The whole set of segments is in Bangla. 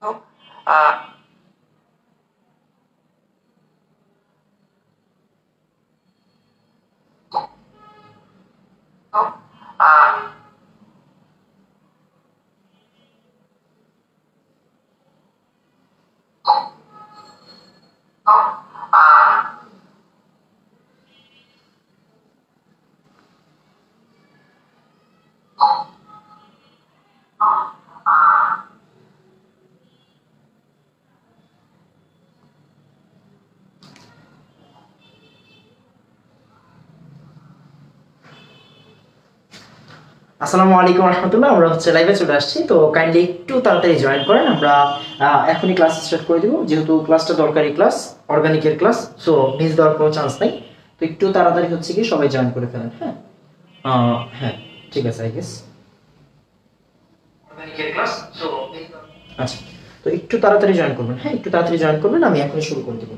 uh, uh, আসসালামু আলাইকুম রহমতুল্লাহ। আমরা হচ্ছে লাইভে চলে আসছি, তো কাইন্ডলি একটু তাড়াতাড়ি জয়েন করেন। আমরা এখনই ক্লাস স্টার্ট করে দিব, যেহেতু ক্লাসটা দরকারি ক্লাস, অর্গানিকের ক্লাস, সো মিস দেওয়ার কোনো চান্স নাই। তো একটু তাড়াতাড়ি হচ্ছে কি সবাই জয়েন করে ফেলেন। হ্যাঁ হ্যাঁ, ঠিক আছে। আই গেস অর্গানিকের ক্লাস, সো আচ্ছা, তো একটু তাড়াতাড়ি জয়েন করবেন। হ্যাঁ, একটু তাড়াতাড়ি জয়েন করবেন, আমি এখনই শুরু করে দেব।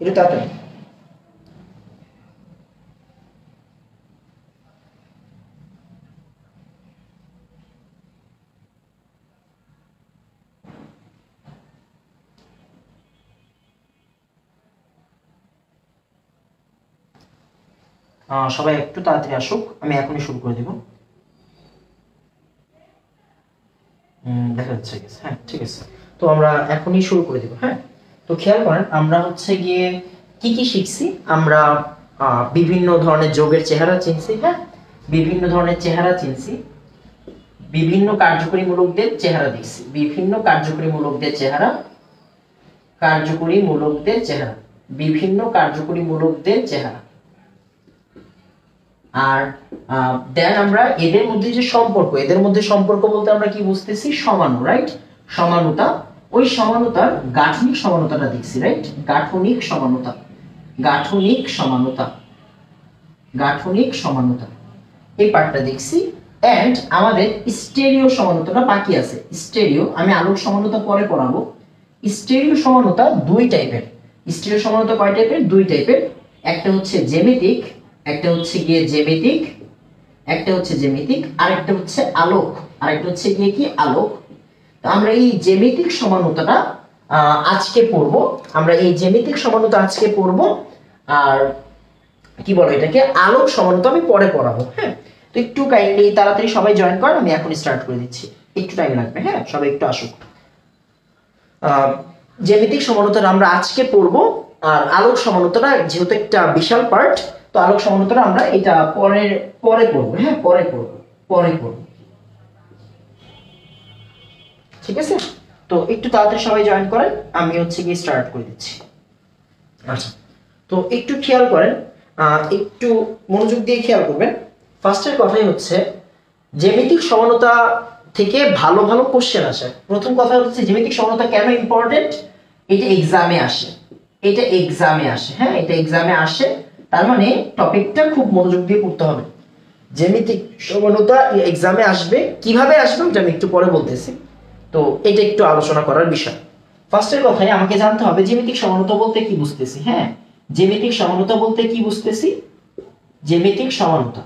একটু তাড়াতাড়ি। সবাই একটু তাড়াতাড়ি আসুক, আমি এখনই শুরু করে দিব। দেখা যাচ্ছে। হ্যাঁ, ঠিক আছে, তো আমরা এখনই শুরু করে দিব। হ্যাঁ, তো খেয়াল করেন, আমরা হচ্ছে গিয়ে কি কি শিখছি। আমরা বিভিন্ন ধরনের যোগের চেহারা চিনছি। হ্যাঁ, বিভিন্ন ধরনের চেহারা চিনছি, বিভিন্ন কার্যকরী মূলকদের চেহারা দেখছি, বিভিন্ন কার্যকরী মূলকদের চেহারা, কার্যকরী মূলকদের চেহারা, বিভিন্ন কার্যকরী মূলকদের চেহারা। আর দেন আমরা এদের মধ্যে যে সম্পর্ক, এদের মধ্যে সম্পর্ক বলতে আমরা কি বুঝতেছি? সমানু, রাইট? সমানুতা। ওই সমানুতার গাঠনিক সমানুতাটা দেখছি, রাইট? গাঠনিক সমানুতা, গাঠনিক সমানুতা, গাঠনিক সমানুতা, এই পার্টটা দেখছি। এন্ড আমাদের স্টেরিও সমানুতাটা বাকি আছে। স্টেরিও আমি আলোক সমানুতা পরে পড়াবো। স্টেরিও সমানুতা দুই টাইপের। স্টেরিও সমানুতা কয় টাইপের? দুই টাইপের। একটা হচ্ছে জ্যামিতিক, একটা হচ্ছে গিয়ে জ্যামিতিক, একটা হচ্ছে জ্যামিতিক, আরেকটা হচ্ছে আলোক, আরেকটা হচ্ছে গিয়ে কি আলোক। তো আমরা এই জ্যামিতিক সমানুতাটা আজকে পড়বো। আমরা এই জ্যামিতিক সমানুতা আজকে পড়বো, আর কি বলে এটাকে, আলোক সমানুতা আমি পরে পড়াবো। হ্যাঁ, তো একটু কাইন্ডলি তাড়াতাড়ি সবাই জয়েন করেন, আমি এখনই স্টার্ট করে দিচ্ছি। একটু টাইম লাগবে। হ্যাঁ, সবাই একটু আসুক। জ্যামিতিক সমানুতাটা আমরা আজকে পড়বো, আর আলোক সমানুতাটা যেহেতু একটা বিশাল পার্ট, তো আলোক সমানুতাটা আমরা এটা পরে পরে পড়বো। হ্যাঁ, পরে পড়বো, পরে পড়বো। ঠিক আছে, তো একটু তাড়াতাড়ি সবাই জয়েন করেন, আমি হচ্ছে কি স্টার্ট করে দিচ্ছি। আচ্ছা, তো একটু খেয়াল করেন, একটু মনোযোগ দিয়ে খেয়াল করবেন। ফার্স্টের কথাই হচ্ছে জ্যামিতিক সমানুতা থেকে ভালো ভালো কোশ্চেন আসে। প্রথম কথা হচ্ছে জ্যামিতিক সমানুতা কেন ইম্পর্টেন্ট? এটা এক্সামে আসে, এটা এক্সামে আসে। হ্যাঁ, এটা এক্সামে আসে, তার মানে টপিকটা খুব মনোযোগ দিয়ে পড়তে হবে। জ্যামিতিক সমানুতা এক্সামে আসবে, কিভাবে আসবে ওটা আমি একটু পরে বলতেছি। তো এটা একটু আলোচনা করার বিষয়। ফার্স্টের কথাই আমাকে জানতে হবে জ্যামিতিক সমানুতা বলতে কি বুঝতেছি। হ্যাঁ, জ্যামিতিক সমানুতা বলতে কি বুঝতেছি? জ্যামিতিক সমানুতা,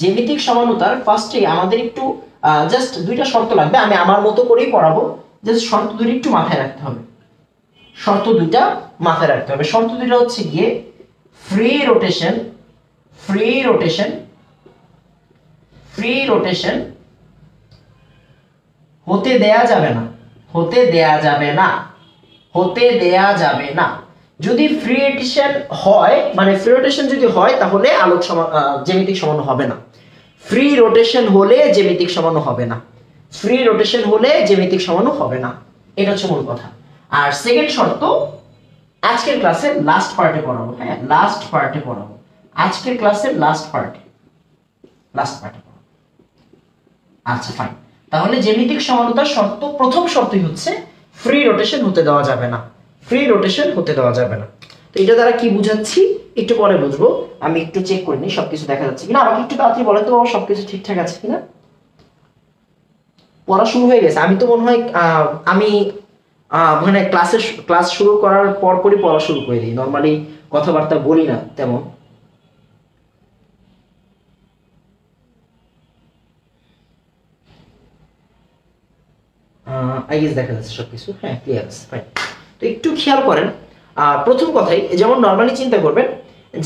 জ্যামিতিক সমানুতার ফার্স্টে আমাদের একটু জাস্ট দুইটা শর্ত লাগবে। আমি আমার মতো করেই পড়াবো, জাস্ট শর্ত দুটো একটু মাথায় রাখতে হবে। শর্ত দুইটা মাথায় রাখতে হবে। শর্ত দুইটা হচ্ছে গিয়ে free rotation, free rotation, free rotation হতে দেয়া যাবে না, হতে দেয়া যাবে না, হতে দেয়া যাবে না। যদি ফ্রি রোটেশন হয়, মানে ফ্রি রোটেশন যদি হয়, তাহলে আলোক জ্যামিতিক সমাণু হবে না। ফ্রি রোটেশন হলে জ্যামিতিক সমাণু হবে না, ফ্রি রোটেশন হলে জ্যামিতিক সমাণু হবে না। এটা হচ্ছে মূল কথা। আর সেকেন্ড শর্ত আজকের ক্লাসের লাস্ট পার্টে পড়াবো। হ্যাঁ, লাস্ট পার্টে পড়াবো, আজকের ক্লাসের লাস্ট পার্টে, লাস্ট পার্টে পড়াবো। আচ্ছা, ফাইন। তাহলে জ্যামিতিক সমানুতার শর্ত, প্রথম শর্তই হচ্ছে ফ্রি রোটেশন হতে দেওয়া যাবে না, ফ্রি রোটেশন হতে দেওয়া যাবে না। তো এটা দ্বারা কি বুঝাচ্ছি একটু পরে বুঝবো। আমি একটু চেক করে নিই সবকিছু দেখা যাচ্ছে কিনা। আমাকে একটু তাড়াতাড়ি বলে তো সবকিছু ঠিকঠাক আছে কিনা। পড়া শুরু হয়ে গেছে, আমি তো মনে হয় আমি মানে ক্লাস শুরু করার পরপরই পড়া শুরু করে দিই। নর্মালি কথাবার্তা বলি না তেমন। আই গেস দেখা যাচ্ছে সবকিছু, হ্যাঁ ক্লিয়ার আছে, ফাইন। তো একটু খেয়াল করেন, প্রথম কথাই যেমন নর্মালি চিন্তা করবেন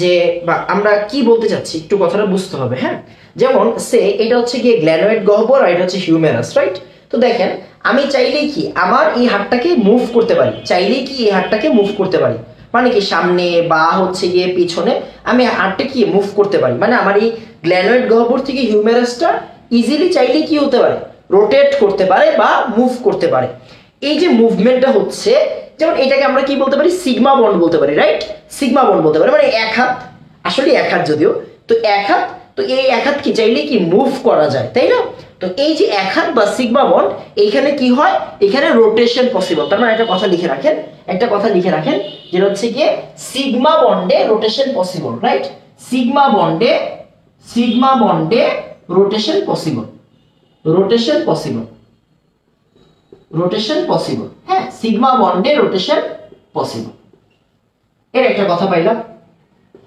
যে বা আমরা কি বলতে চাচ্ছি একটু কথাটা বুঝতে হবে, হ্যাঁ। যেমন সে এটা হচ্ছে গিয়ে গ্ল্যানোয়েড গহ্বর আর এটা হচ্ছে হিউমেরাস, রাইট? তো দেখেন আমি চাইলেই কি আমার এই হাতটাকে মুভ করতে পারি, চাইলেই কি এই হাতটাকে মুভ করতে পারি, মানে কি সামনে বা হচ্ছে গিয়ে পিছনে আমি হাতটা কি মুভ করতে পারি, মানে আমার এই গ্ল্যানোয়েড গহ্বর থেকে হিউমেরাসটা ইজিলি চাইলেই কি হতে পারে, রোটেট করতে পারে বা মুভ করতে পারে। এই যে মুভমেন্টটা হচ্ছে, যেমন এটাকে আমরা কি বলতে পারি, সিগমা বন্ড বলতে পারি, রাইট? সিগমা বন্ড বলতে পারি, মানে এক হাত, আসলে এক হাত যদিও, তো এক হাত, তো এই এক হাত কি চাইলে কি মুভ করা যায়, তাই না? তো এই যে এক হাত বা সিগমা বন্ড, এইখানে কি হয়, এখানে রোটেশন পসিবল। তার মানে একটা কথা লিখে রাখেন, একটা কথা লিখে রাখেন, যেটা হচ্ছে গিয়ে সিগমা বন্ডে রোটেশন পসিবল, রাইট? সিগমা বন্ডে rotation possible, rotation possible, rotation possible, হ্যাঁ, সিগমা বন্ডে রোটেশন পসিবল। এর একটা কথা পাইলাম।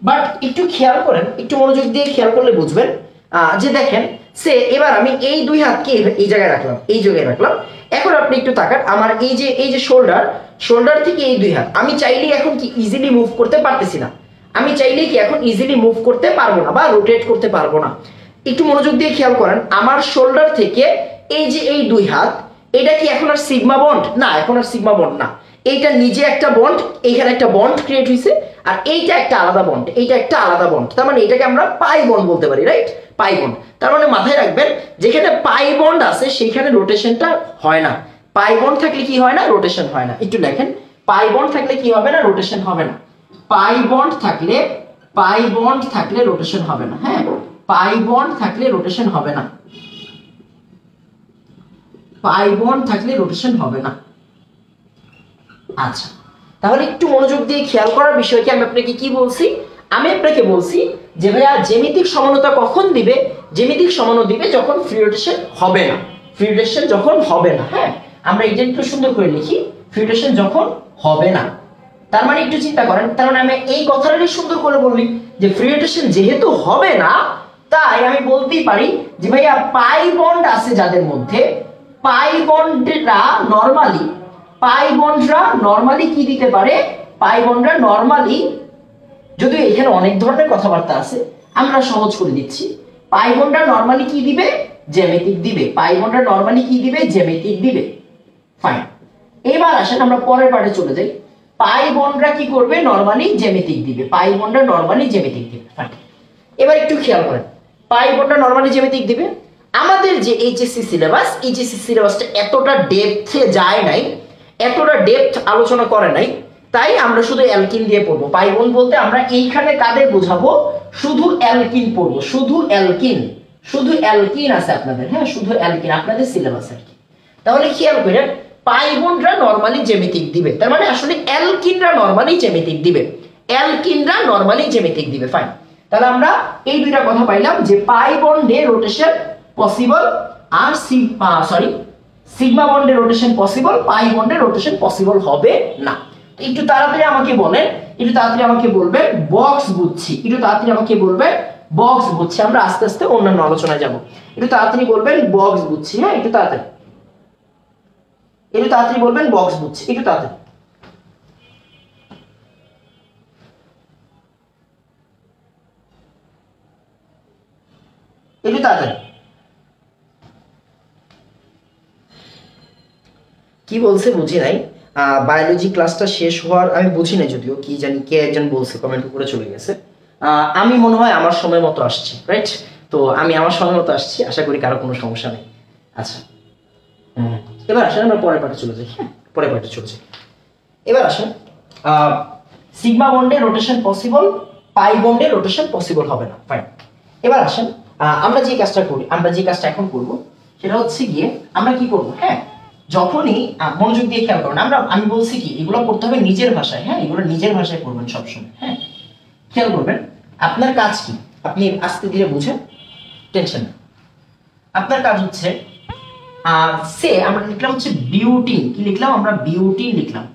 বাট একটু খেয়াল করেন, একটু মনোযোগ দিয়ে খেয়াল করলে বুঝবেন যে দেখেন সে এবার আমি এই দুই হাতকে এই জায়গায় রাখলাম, এই জায়গায় রাখলাম। এখন আপনি একটু তাকান, আমার এই যে শোল্ডার থেকে এই দুই হাত আমি চাইলেই এখন কি ইজিলি মুভ করতে পারতেছি না, আমি চাইলেই কি এখন ইজিলি মুভ করতে পারবো না বা রোটেট করতে পারবো না। একটু মনোযোগ দিয়ে খেয়াল করেন, আমার শোল্ডার থেকে এই যে এই দুই হাত, এটা কি এখন আর সিগমা বন্ড না, এখন আর সিগমা বন্ড না, এইটা নিজে একটা বন্ড, এইখানে একটা বন্ড ক্রিয়েট হয়েছে, আর এইটা একটা আলাদা বন্ড, এইটা একটা আলাদা বন্ড, তার মানে এটাকে আমরা পাই বন্ড বলতে পারি, রাইট? Pi bond. তার মানে মাথায় রাখবেন যেখানে পাই বন্ড আছে সেইখানে রোটেশনটা হয় না, পাই বন্ড থাকলে কি হয় না, রোটেশন হয় না। একটু দেখেন, পাই বন্ড থাকলে কি হবে না, রোটেশন হবে না। পাই বন্ড থাকলে রোটেশন হবে না, হ্যাঁ, পাই বন্ড থাকলে রোটেশন হবে না, পাই বন্ড থাকলে রোটেশন হবে না। আচ্ছা, তাহলে একটু মনোযোগ দিয়ে খেয়াল করার বিষয় কি, আমি আপনাকে কি বলছি, আমি আপনাকে বলছি যে ভাইয়া জ্যামিতিক সমানতা কখন দিবে, জ্যামিতিক সমানতা দিবে যখন ফ্রি রোটেশন হবে না, ফ্রি রোটেশন যখন হবে না, হ্যাঁ, আমরা এটা একটু সুন্দর করে লিখি, ফ্রি রোটেশন যখন হবে না। তার মানে একটু চিন্তা করেন, তার মানে আমি এই কথাটাই সুন্দর করে বললি যে ফ্রি রোটেশন যেহেতু হবে না, তাই আমি বলতেই পারি যে ভাইয়া পাই বন্ড আছে যাদের মধ্যে, পাই বন্ডরা নরমালি কি দিতে পারে, পাই বন্ডরা নরমালি, যদিও এখানে অনেক ধরনের কথাবার্তা আছে, আমরা সহজ করে দিচ্ছি, পাই বন্ডরা নরমালি কি দিবে, জ্যামিতিক দিবে, পাই বন্ডরা নরমালি কি দিবে, জ্যামিতিক দিবে, ফাইন। এবার আসেন আমরা পরের পার্টে চলে যাই, পাই বন্ডরা কি করবে, নরমালি জ্যামিতিক দিবে, পাই বন্ডরা নরমালি জ্যামিতিক দিবে, ফাইন। এবার একটু খেয়াল করেন, পাই বন্ডরা নরমালি জ্যামিতিক দিবে। আমাদের যে এইচএসসি সিলেবাসটা এতটা ডেপথে যায় নাই, এতটা ডেপথ আলোচনা করে নাই, তাই আমরা শুধু অ্যালকিন দিয়ে পড়বো। পাই বন্ড বলতে আমরা এইখানে কাদের বোঝাবো, শুধু অ্যালকিন পড়বো, শুধু অ্যালকিন আছে আপনাদের, হ্যাঁ, শুধু অ্যালকিন আপনাদের সিলেবাস আর কি। তাহলে খেয়াল করেন, পাই বন্ডরা নরমালি জ্যামিতিক দিবে, তার মানে আসলে অ্যালকিনরা নরমালি জ্যামিতিক দিবে, ফাইন। তাহলে আমরা এই দুইটা কথা পাইলাম যে পাই বন্ডে রোটেশন পসিবল আর সিগমা বন্ডে রোটেশন পসিবল, পাই বন্ডে রোটেশন পসিবল হবে না। একটু তাড়াতাড়ি আমাকে বলবেন বক্স বুঝছি, আমরা আস্তে আস্তে অন্যান্য আলোচনায় যাব, একটু তাড়াতাড়ি বলবেন বক্স বুঝছি, হ্যাঁ, একটু তাড়াতাড়ি বলবেন বক্স বুঝছি, একটু তাড়াতাড়ি। কি বলছে বুঝি নাই, বায়োলজি ক্লাসটা শেষ হওয়ার আমি বুঝি নাই, যদিও কি জানি কে একজন বলছে, কমেন্ট করে চলে গেছে। আমি মনে হয় আমার সময় মতো আসছি, রাইট? তো আমি আমার সময় মতো আসছি, আশা করি কারো কোনো সমস্যা নেই। আচ্ছা, এবার আসেন আমরা পরের পার্টে চলে যাই, হ্যাঁ, পরের পার্টে চলে যাই। এবার আসেন, সিগমা বন্ডে রোটেশন পসিবল, পাই বন্ডে রোটেশন পসিবল হবে না, ফাইন। এবার আসেন আমরা যে কাজটা এখন করব সেটা হচ্ছে গিয়ে আমরা কি করব, হ্যাঁ, যখনই মনোযোগ দিয়ে খেয়াল করবেন, আমি বলছি কি এগুলো করতে হবে নিজের ভাষায়, হ্যাঁ, এগুলো নিজের ভাষায় করবেন সবসময়, হ্যাঁ। খেয়াল করবেন আপনার কাজ কি, আপনি আস্তে ধীরে বুঝেন, টেনশন না। আপনার কাজ হচ্ছে আমরা লিখলাম হচ্ছে বিউটিন, কি লিখলাম আমরা, বিউটিন লিখলাম,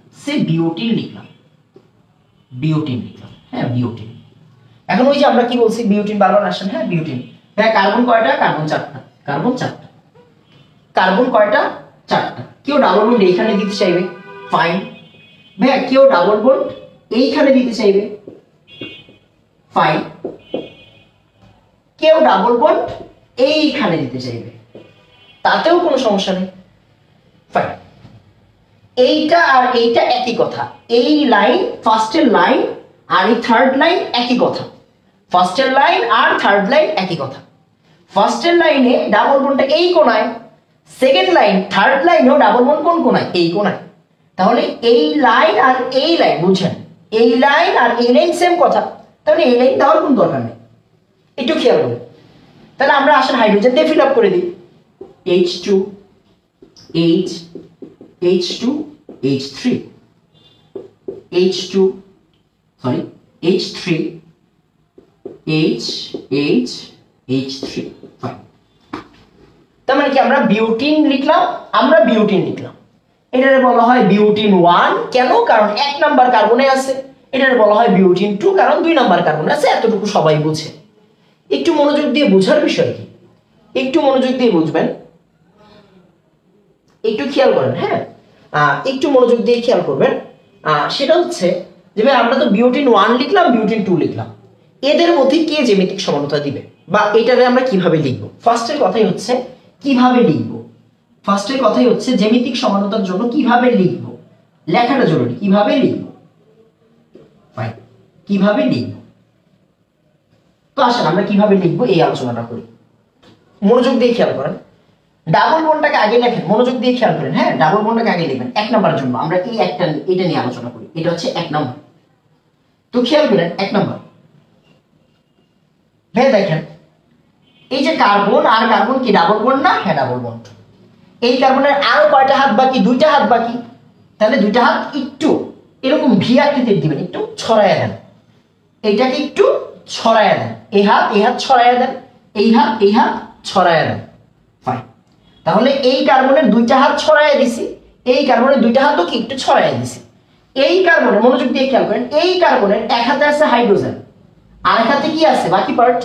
হ্যাঁ, বিউটিন। এখন ওই যে আমরা কি বলছি, বিউটিন বারবার আসেন, হ্যাঁ, বিউটিন, হ্যাঁ, কার্বন কয়টা, কার্বন 4টা, কার্বন কয়টা, 4টা, কেউ ডাবল বন্ড এইখানে দিতে চাইবে, ফাইন। ভাইয়া কেউ ডাবল বন্ড এইখানে দিতে চাইবে, ফাইন। কেউ ডাবল বন্ড এইখানে দিতে চাইবে, তাতেও কোনো সমস্যা নেই, ফাইন। এইটা আর এইটা একই কথা, এই লাইন ফার্স্টের লাইন আর এই থার্ড লাইন একই কথা, ফার্স্টের লাইন আর থার্ড লাইন একই কথা। ফার্স্টের লাইনে ডাবল বন্ডটা এই কোণায়, সেকেন্ড লাইন থার্ড লাইনেও ডাবল বন্ড কোন কোণায়, এই কোণায়। তাহলে এই লাইন আর এই লাইন, বুঝছেন, এই লাইন আর এই লাইন সেম কথা, তাহলে এই লাইন দেওয়ার কোনো দরকার নেই। একটু খেয়াল করুন, তাহলে আমরা আসলে হাইড্রোজেন দিয়ে ফিল আপ করে দিই, H2 H H2 H3 H2 sorry H3 H H H3, fine. তার মানে কি আমরা বিউটিন লিখলাম, আমরা বিউটিন লিখলাম। এটারে বলা হয় বিউটিন 1, কেন? কারণ 1 নাম্বার কার্বনে আছে। এটারে বলা হয় বিউটিন 2, কারণ 2 নাম্বার কার্বনে আছে। এতটুকু সবাই বুঝে। একটু মনোযোগ দিয়ে বোঝার বিষয় কি, একটু মনোযোগ দিয়ে বুঝবেন, একটু খেয়াল করেন, হ্যাঁ একটু মনোযোগ দিয়ে খেয়াল করবেন। সেটা হচ্ছে যে ভাই আমরা তো বিউটিন 1 লিখলাম, বিউটিন 2 লিখলাম, এদের মধ্যে কে জ্যামিতিক সমানতা দিবে বা এটারে আমরা কিভাবে লিখবো? ফার্স্টের কথাই হচ্ছে কিভাবে লিখবো, ফার্স্টের কথাই হচ্ছে জ্যামিতিক সমানতার জন্য কিভাবে লিখবো, লেখাটা জরুরি। কিভাবে লিখবো, ফাইন, কিভাবে লিখবো। তো আসেন আমরা কিভাবে লিখবো এই আলোচনাটা করি। মনোযোগ দিয়ে খেয়াল করেন, ডাবল বন্ডটাকে আগে লেখেন, মনোযোগ দিয়ে খেয়াল করেন, হ্যাঁ ডাবল বন্ডটাকে আগে লিখবেন। 1 নাম্বারের জন্য আমরা এই এটা নিয়ে আলোচনা করি, এটা হচ্ছে 1 নাম্বার। তো খেয়াল করেন 1 নাম্বার, ভাই দেখেন এই যে কার্বন আর কার্বন কি ডাবল বন্ড না? হ্যাঁ ডাবল বন্ড। এই কার্বনের আরো কয়টা হাত বাকি? 2টা হাত বাকি। তাহলে 2টা হাত একটু এরকম ভি আকৃতির দিবেন, একটু ছড়াইয়া দেন, এইটাকে একটু ছড়াইয়া দেন, এই হাত ছড়াইয়া দেন, এই হাত ছড়াইয়া দেন, ফাইন। তাহলে এই কার্বনের 2টা হাত ছড়াইয়া দিছি, এই কার্বনের 2টা হাতও কি একটু ছড়াইয়া দিছি। এই কার্বনের মনোযোগ দিয়ে খেয়াল করেন, এই কার্বনের এক হাতে আছে হাইড্রোজেন, আর এক হাতে কি আছে? বাকি পার্ট।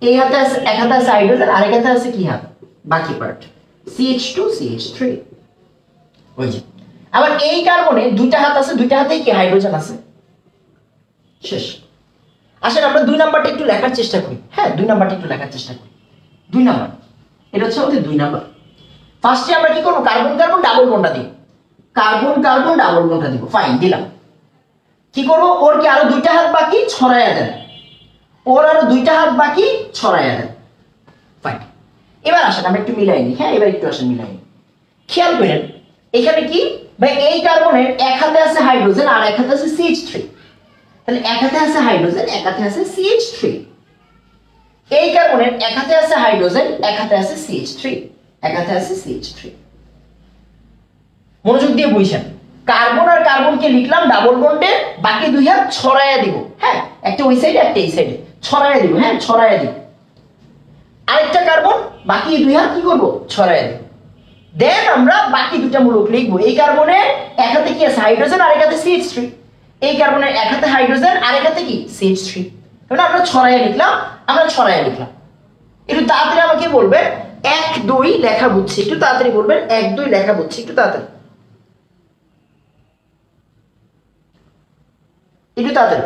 এই হাতে আছে, এক হাতে আছে হাইড্রোজেন, আর এক হাতে আছে কি হাত? বাকি পার্ট, CH2 CH3। ওই যে আবার এই কার্বনে 2টা হাত আছে, 2টা হাতেই কি হাইড্রোজেন আছে, শেষ। আসলে আমরা 2 নাম্বারটা একটু লেখার চেষ্টা করি, হ্যাঁ 2 নাম্বারটা একটু লেখার চেষ্টা করি। 2 নাম্বার, এটা হচ্ছে আমাদের 2 নাম্বার। ফার্স্টে আমরা কি করব? কার্বন কার্বন ডাবল বন্ডটা দিব, কার্বন কার্বন ডাবল বন্ডটা দিব, ফাইন দিলাম। কি করব? ওর কি আরো 2টা হাত বাকি? ছড়াইয়া দেন, ওর আরো 2টা হাত বাকি, ছড়াইয়া দেন, ফাইন। এবার আসেন আমরা একটু মিলাই নিই, হ্যাঁ এবার একটু আসেন মিলাই নিই। খেয়াল করেন এখানে কি ভাই, এই কার্বনের এক হাতে আছে হাইড্রোজেন আর এক হাতে আছে CH3, তাহলে এক হাতে আছে হাইড্রোজেন, এক হাতে আছে CH3। এই কার্বনের এক হাতে আছে হাইড্রোজেন, এক হাতে আছে CH3, এক হাতে আছে CH3। মনোযোগ দিয়ে বুঝছেন, কার্বন আর কার্বনকে লিখলাম ডাবল বন্ডে, বাকি 2 হাত ছড়াইয়া দিব, হ্যাঁ একটা ওই সাইডে একটা এই সাইডে ছড়াইয়া দিব, হ্যাঁ ছড়াইয়া দিব। আরেকটা কার্বন, বাকি 2 হাত কি করব? ছড়াইয়া দিব। দেন আমরা বাকি 2টা মূলক লিখবো। এই কার্বনের এক হাতে কি আছে? হাইড্রোজেন, আর এক হাতে CH3। এই কার্বনের এক হাতে হাইড্রোজেন, আর এক হাতে কি? CH3। তাহলে আমরা ছড়াইয়া লিখলাম, আমরা ছড়াইয়া লিখলাম। একটু তাড়াতাড়ি আমাকে বলবেন 1 2 লেখা বুঝছি, একটু তাড়াতাড়ি বলবেন 1 2 লেখা বুঝছি, একটু তাড়াতাড়ি, একটু তাড়াতাড়ি,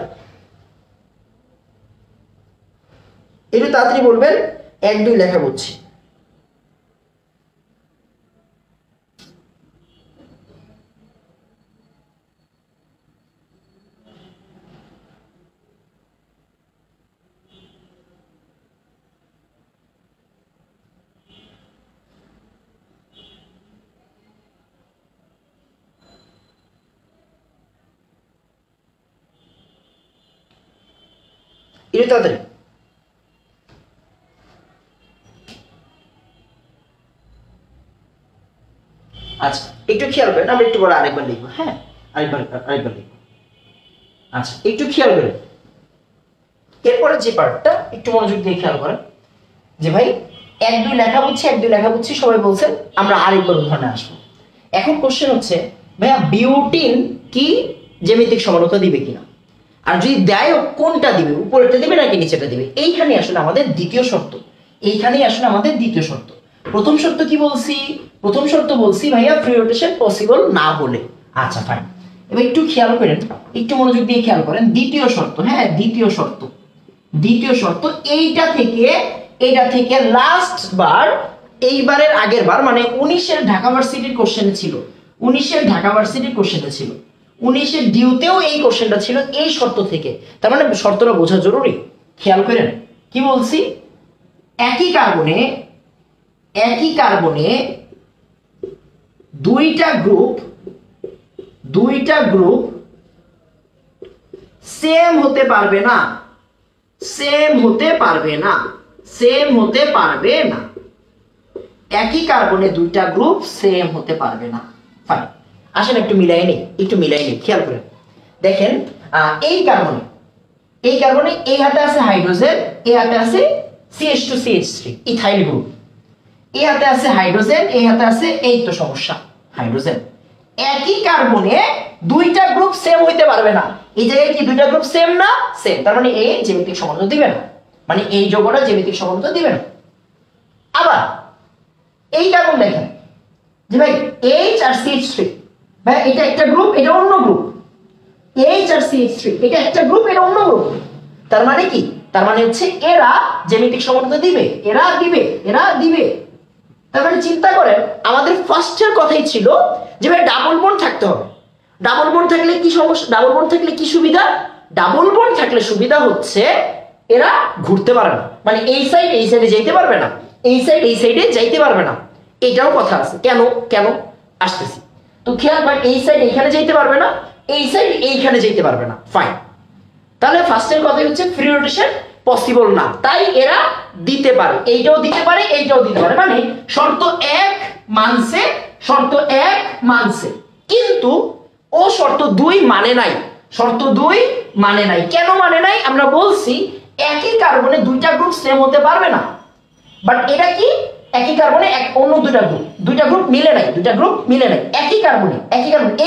একটু তাড়াতাড়ি বলবেন 1 2 লেখা বুঝছি। একটু তাড়াতাড়ি। আচ্ছা একটু খেয়াল করেন, আমরা একটু পরে আরেকবার লিখবো, হ্যাঁ আরেকবার লিখবো। আচ্ছা একটু খেয়াল করেন, এরপরে যে পার্টটা একটু মনোযোগ দিয়ে খেয়াল করেন যে ভাই 1 2 লেখা বুঝছি, 1 2 লেখা বুঝছি সবাই বলছেন, আমরা আরেকবার উদাহরণে আসবো। এখন কোশ্চেন হচ্ছে ভাইয়া বিউটিন কি জ্যামিতিক সমানতা দিবে কিনা, আর যদি দেয় কোনটা দিবে, উপরেরটা দিবে নাকি নিচেটা দিবে? এইখানে আসলে আমাদের দ্বিতীয় শর্ত, এইখানেই আসলে আমাদের দ্বিতীয় শর্ত। প্রথম শর্ত কি বলছি? প্রথম শর্ত বলছি ভাইয়া ফ্রি রোটেশন পসিবল না হলে। আচ্ছা ফাইন, এবার একটু খেয়াল করেন, একটু মনোযোগ দিয়ে খেয়াল করেন দ্বিতীয় শর্ত। হ্যাঁ দ্বিতীয় শর্ত, দ্বিতীয় শর্ত এইটা থেকে লাস্ট বার, এইবারের আগের বার মানে 19-এর ঢাকা ভার্সিটির কোশ্চেনে ছিল, 19-এর ঢাকা ভার্সিটির কোশ্চেনে ছিল, 19-এর ডিউতেও এই কোশ্চেনটা ছিল এই শর্ত থেকে। তার মানে শর্তটা বোঝা জরুরি। খেয়াল করেন কি বলছি, একই কার্বনে দুইটা গ্রুপ সেম হতে পারবে না, একই কার্বনে দুইটা গ্রুপ সেম হতে পারবে না। ফাইন, আসেন একটু মিলাই নেই, খেয়াল করেন দেখেন, এই কার্বনে এই হাতে আছে হাইড্রোজেন, এই হাতে আছে CH2CH3 ইথাইল গ্রুপ, এই হাতে আছে হাইড্রোজেন, এই হাতে আছে, এই তো সমস্যা হাইড্রোজেন। একই কার্বনে দুইটা গ্রুপ সেম হইতে পারবে না। এই জায়গায় কি দুইটা গ্রুপ সেম না? সেম। তার মানে এই জ্যামিতিক সম্বন্ধ দিবে না, মানে এই যৌগটা জ্যামিতিক সম্বন্ধ দিবে না। আবার এই কার্বন দেখেন যে ভাই H আর CH3, ভাই এটা একটা গ্রুপ, এটা অন্য গ্রুপ। H আর CH3 এটা একটা গ্রুপ, এটা অন্য গ্রুপ। তার মানে কি? তার মানে হচ্ছে এরা জ্যামিতিক সম্বন্ধ দিবে, এরা দিবে। তার মানে চিন্তা করেন, আমাদের ফার্স্টের কথাই ছিল যে ভাই ডাবল বন্ড থাকতে হবে। ডাবল বন্ড থাকলে কি সমস্যা? ডাবল বন্ড থাকলে কি সুবিধা? ডাবল বন্ড থাকলে সুবিধা হচ্ছে এরা ঘুরতে পারে না, মানে এই সাইডে যাইতে পারবে না, এই সাইডে যাইতে পারবে না। এটাও কথা আছে। কেন আসতেছি তো খেয়াল করেন, এই সাইড এইখানে যাইতে পারবে না, এই সাইড এইখানে যাইতে পারবে না। ফাইন, তাহলে ফার্স্টের কথাই হচ্ছে ফ্রি রোটেশন পসিবল না, তাই এরা দিতে পারে, এইটাও দিতে পারে, এইটাও দিতে পারে। মানে শর্ত 1 মানছে, কিন্তু ও শর্ত 2 মানে নাই। কেন মানে নাই? আমরা বলছি একই কার্বনে দুইটা গ্রুপ সেম হতে পারবে না, বাট এটা কি একই কার্বনে অন্য দুইটা গ্রুপ মিলে নাই, একই কার্বনে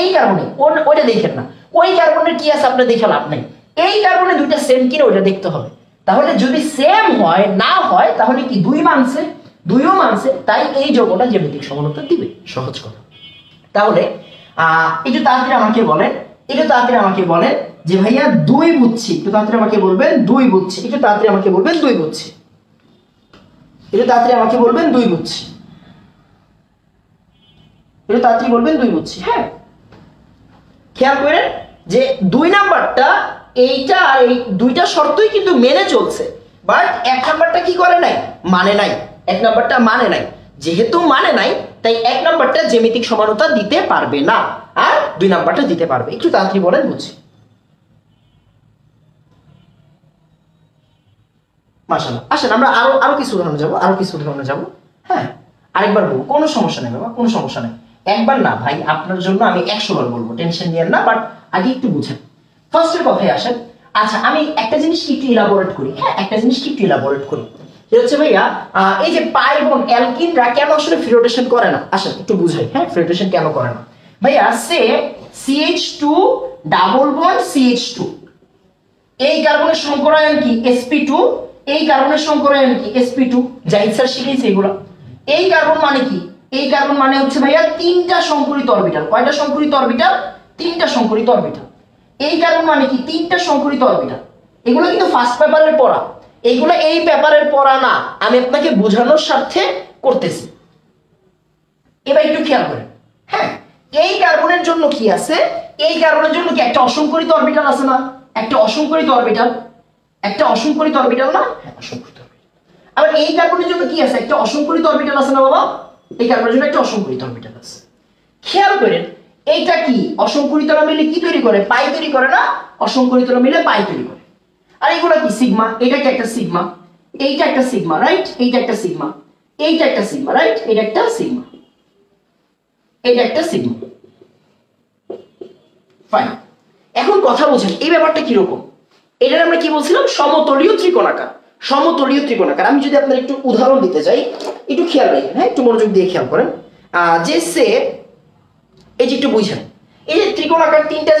এই কার্বনে ওইটা দেখেন না, ওই কার্বনের কি আছে আপনি দেখে লাভ নাই, এই কার্বনে দুইটা সেম কিনা ওইটা দেখতে হবে। তাহলে যদি সেম হয় না হয় তাহলে কি 2ও মানছে, তাই এই যৌগটা জ্যামিতিক সমানতা দিবে। সহজ কথা। তাহলে একটু তাড়াতাড়ি আমাকে বলেন যে ভাইয়া 2 বুঝছি, একটু তাড়াতাড়ি আমাকে বলবেন 2 বুঝছি, একটু তাড়াতাড়ি আমাকে বলবেন 2 বুঝছি, একটু তাড়াতাড়ি আমাকে বলবেন 2 বুঝছি, একটু তাড়াতাড়ি বলবেন 2 বুঝছি। হ্যাঁ খেয়াল করেন যে 2 নাম্বারটা এইটা আর এই দুইটা শর্তই কিন্তু মেনে চলছে, বাট 1 নাম্বারটা কি করে নাই? মানে নাই। 1 নাম্বারটা মানে নাই, যেহেতু মানে নাই তাই 1 নাম্বারটা জ্যামিতিক সমানতা দিতে পারবে না, আর 2 নাম্বারটা দিতে পারবে। একটু তাড়াতাড়ি বলেন বুঝছি। মাশাআল্লাহ, আসেন আমরা আরো কিছু উদাহরণে যাব। হ্যাঁ আরেকবার বলবো, কোনো সমস্যা নেই বাবা, কোনো সমস্যা নেই। একবার না ভাই, আপনার জন্য আমি 100 বার বলবো, টেনশন নিয়েন না, বাট আগে একটু বুঝেন। ফার্স্টের কথায় আসেন। আচ্ছা আমি একটা জিনিস একটু ইলাবোরেট করি। হচ্ছে ভাইয়া এই যে পাই বন্ড অ্যালকিনরা কেন আসলে ফ্রি রোটেশন করে না? আসেন একটু বুঝাই। হ্যাঁ ফ্রি রোটেশন কেন করে না ভাইয়া? সে CH2 ডাবল বন্ড CH2, এই কার্বনের সংকরায়ন কি sp2, এই কার্বনের সংকরায়ন কি sp2, জাহিদ স্যার শিখিয়েছে এগুলো। এই কার্বন মানে কি? এই কার্বন মানে হচ্ছে ভাইয়া 3টা সংকরিত অরবিটাল। কয়টা সংকরিত অরবিটাল? 3টা সংকরিত অরবিটাল। এই কার্বন মানে কি? 3টা সংকরিত অরবিটাল। এগুলো কিন্তু ফার্স্ট পেপারের পড়া, এইগুলো এই পেপারের পড়া না, আমি আপনাকে বোঝানোর স্বার্থে করতেছি। এবার একটু খেয়াল করেন। হ্যাঁ এই কার্বনের জন্য কি আছে? এই কার্বনের জন্য কি একটা অসংকরিত অরবিটাল আছে না? একটা অসংকরিত অরবিটাল না? হ্যাঁ অসংকরিত অরবিটাল। আবার এই কার্বনের জন্য কি আছে? একটা অসংকরিত অরবিটাল আছে না বাবা? এই কার্বনের জন্য একটা অসংকরিত অরবিটাল আছে। খেয়াল করেন এইটা কি অসংকরিতরা মিলে কি তৈরি করে? পাই তৈরি করে না? অসংকরিতরা মিলে পাই তৈরি করে। আর এগুলো কি? সিগমা। এটা কি একটা সিগমা, এইটা একটা সিগমা, রাইট? এইটা একটা সিগমা, এইটা একটা সিগমা, রাইট? এটা একটা সিগমা, এটা একটা সিগমা। ফাইন, এখন কথা বোঝেন এই ব্যাপারটা কি রকম। এটার আমরা কি বলছিলাম? সমতলীয় ত্রিকোণাকার। আমি যদি আপনার একটু উদাহরণ দিতে চাই, একটু খেয়াল রাখেন। হ্যাঁ একটু মনোযোগ দিয়ে খেয়াল করেন। যে সে এই যে একটু বুঝেন, এই যে ত্রিকোণাকার তিনটা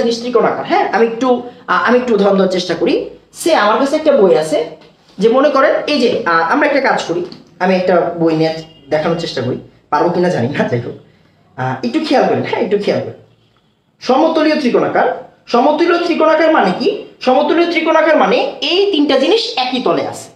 জিনিস ত্রিকোণাকার। হ্যাঁ আমি একটু উদাহরণ দেওয়ার চেষ্টা করি। সে আমার কাছে একটা বই আছে, যে মনে করেন এই যে আমরা একটা কাজ করি, আমি একটা বই নিয়ে দেখানোর চেষ্টা করি, পারবো কিনা জানি না, যাই হোক একটু খেয়াল করেন, হ্যাঁ একটু খেয়াল করেন। সমতুল্য ত্রিকোণাকার, সমতুল্য ত্রিকোণাকার মানে কি? সমতুল্য ত্রিকোণাকার মানে এই তিনটা জিনিস একই তলে আছে,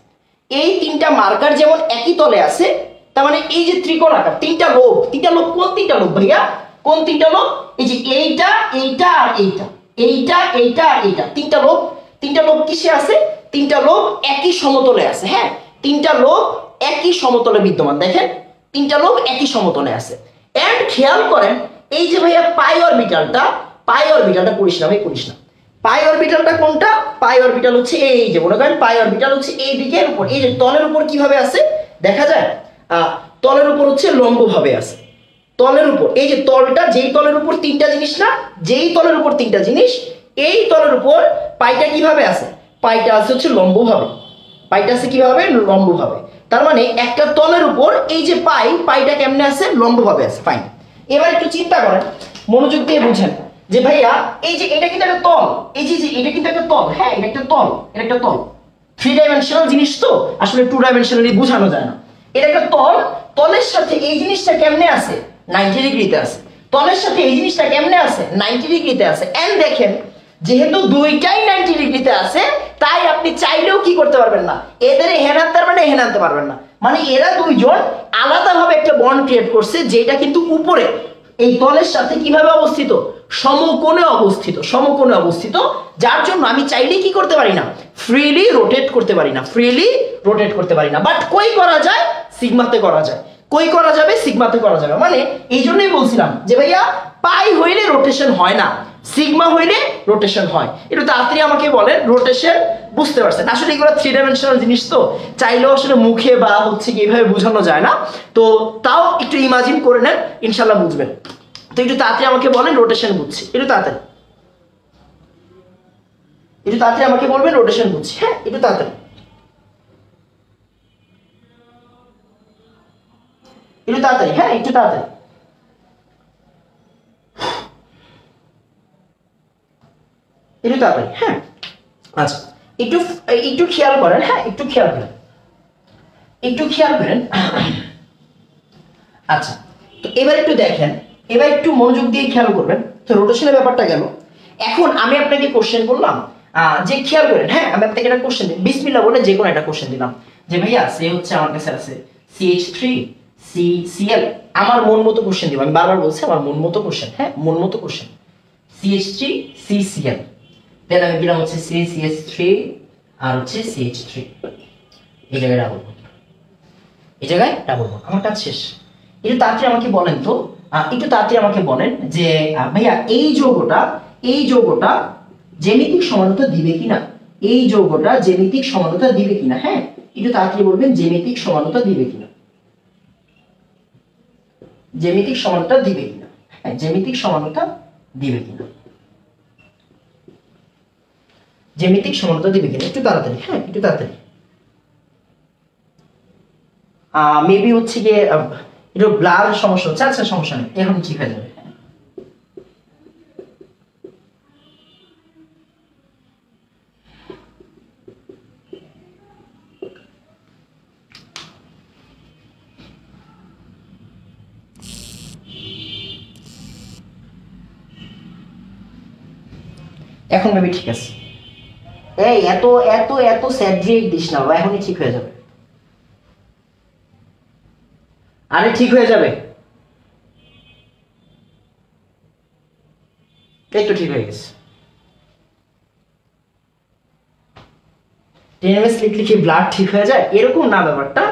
এই তিনটা মার্কার যেমন একই তলে আছে, তার মানে এই যে ত্রিকোণাকার তিনটা লোব, তিনটা লোব কোন তিনটা লোব ভাইয়া? কোন তিনটা লোব? এই যে এইটা, এইটা আর এইটা, এইটা, এইটা আর এইটা, তিনটা লোব। তিনটা লোব কিসে আছে? তিনটা লোব একই সমতলে আছে। হ্যাঁ, তিনটা লোব একই সমতলে বিদ্যমান, দেখেন তিনটা লোব একই সমতলে আছে। এন্ড খেয়াল করেন এই যে ভাইয়া পাই অরবিটালটা, পাই অরবিটালটা করিস না ভাই, করিস না। পাই অরবিটালটা কোনটা? পাই অরবিটাল হচ্ছে এই যে, মনে করেন পাই অরবিটাল হচ্ছে এই দিকের উপর, এই যে তলের উপর কিভাবে আছে দেখা যায়, তলের উপর হচ্ছে লম্ব ভাবে আছে, তলের উপর এই যে তলটা, যেই তলের উপর তিনটা জিনিস না, যেই তলের উপর তিনটা জিনিস, এই তলের উপর পাইটা কিভাবে আছে? পাইটা আছে হচ্ছে লম্ব ভাবে, পাইটা আছে কিভাবে? লম্ব ভাবে। তার মানে একটা তলের উপর এই যে পাই, পাইটা কেমনে আছে? লম্ব ভাবে আছে। ফাইন, এবার একটু চিন্তা করেন, মনোযোগ দিয়ে বুঝেন যে ভাইয়া এই যে এটা কিন্তু একটা তল, এই যে এটা কিন্তু একটা তল, হ্যাঁ এটা একটা তল, এটা একটা তল, 3 ডাইমেনশনাল জিনিস তো আসলে 2 ডাইমেনশনালি বোঝানো যায় না। এটা একটা তল, তলের সাথে এই জিনিসটা কেমনে আছে? 90 ডিগ্রিতে আছে। তলের সাথে এই জিনিসটা কেমনে আছে? 90 ডিগ্রিতে আছে। এন্ড দেখেন যেহেতু দুইটাই 90 ডিগ্রিতে আছে, তাই আপনি চাইলেও কি করতে পারবেন না, এদের এখানে আনতে পারবেন না, এখানে আনতে পারবেন না। মানে এরা দুইজন আলাদাভাবে একটা বন্ড ক্রিয়েট করছে, যেটা কিন্তু উপরে এই তলের সাথে কিভাবে অবস্থিত? সমকোণে অবস্থিত, সমকোণে অবস্থিত, যার জন্য আমি চাইলেই কি করতে পারি না? ফ্রিলি রোটেট করতে পারি না, ফ্রিলি রোটেট করতে পারি না। বাট কই করা যায়? সিগমাতে করা যায়। কই করা যাবে? সিগমাতে করা যাবে। মানে এই জন্যই বলছিলাম যে ভাইয়া পাই হইলে রোটেশন হয় না, সিগমা হইলে রোটেশন হয়। একটু তাড়াতাড়ি আমাকে বলেন রোটেশন বুঝতে পারছেন? আসলে এগুলো 3 ডাইমেনশনাল জিনিস তো চাইলেও আসলে মুখে বা হচ্ছে কি এইভাবে বোঝানো যায় না, তো তাও একটু ইমাজিন করে নেন, ইনশাল্লাহ বুঝবেন। তো একটু তাড়াতাড়ি আমাকে বলেন রোটেশন বুঝছি, একটু তাড়াতাড়ি, একটু তাড়াতাড়ি আমাকে বলবেন রোটেশন বুঝছি। হ্যাঁ একটু তাড়াতাড়ি, একটু তাড়াতাড়ি, হ্যাঁ একটু তাড়াতাড়ি, একটু তাড়াতাড়ি। হ্যাঁ আচ্ছা, একটু একটু খেয়াল করেন, হ্যাঁ একটু খেয়াল করেন, একটু খেয়াল করেন। আচ্ছা, তো এবার একটু দেখেন, এবার একটু মনোযোগ দিয়ে খেয়াল করবেন। তো রোটেশনের ব্যাপারটা গেল। এখন আমি আপনাকে কোশ্চেন করলাম, যে খেয়াল করেন, হ্যাঁ আমি আপনাকে একটা কোশ্চেন দিই, বিসমিল্লাহ বলে যে কোনো একটা কোশ্চেন দিলাম যে ভাইয়া সে হচ্ছে আমার কাছে আছে CH3CCl, আমার মন মতো কোশ্চেন দিব, আমি বারবার বলছি আমার মন মতো কোশ্চেন, হ্যাঁ মন মতো কোশ্চেন, CH3CCl, দেন আমি দিলাম হচ্ছে CH3 আর হচ্ছে CH3, এই জায়গায় ডাবল বন্ড, এই জায়গায় ডাবল বন্ড, আমার কাজ শেষ। একটু তাড়াতাড়ি আমাকে বলেন তো, একটু তাড়াতাড়ি আমাকে বলেন যে ভাইয়া এই যৌগটা জ্যামিতিক সমানতা দিবে কিনা, এই যৌগটা জ্যামিতিক সমানতা দিবে কিনা। হ্যাঁ একটু তাড়াতাড়ি বলবেন জ্যামিতিক সমানতা দিবে কিনা, জ্যামিতিক সমানতা দিবে কিনা, হ্যাঁ জ্যামিতিক সমানতা দিবে কিনা, জ্যামিতিক সমানতা দিবে কিনা, একটু তাড়াতাড়ি, হ্যাঁ একটু তাড়াতাড়ি। মেবি হচ্ছে গিয়ে একটু ব্লার সমস্যা হচ্ছে, আচ্ছা সমস্যা নেই, এখন ঠিক হয়ে যাবে। এখন মেবি ঠিক আছে। এই এত এত এত স্যাড্রিক দিস না বাবা, এখনই ঠিক হয়ে যাবে, আরে ঠিক হয়ে যাবে, এই তো ঠিক হয়ে গেছে। 10ms লিখলে কি ব্লাড ঠিক হয়ে যায়? এরকম না ব্যাপারটা,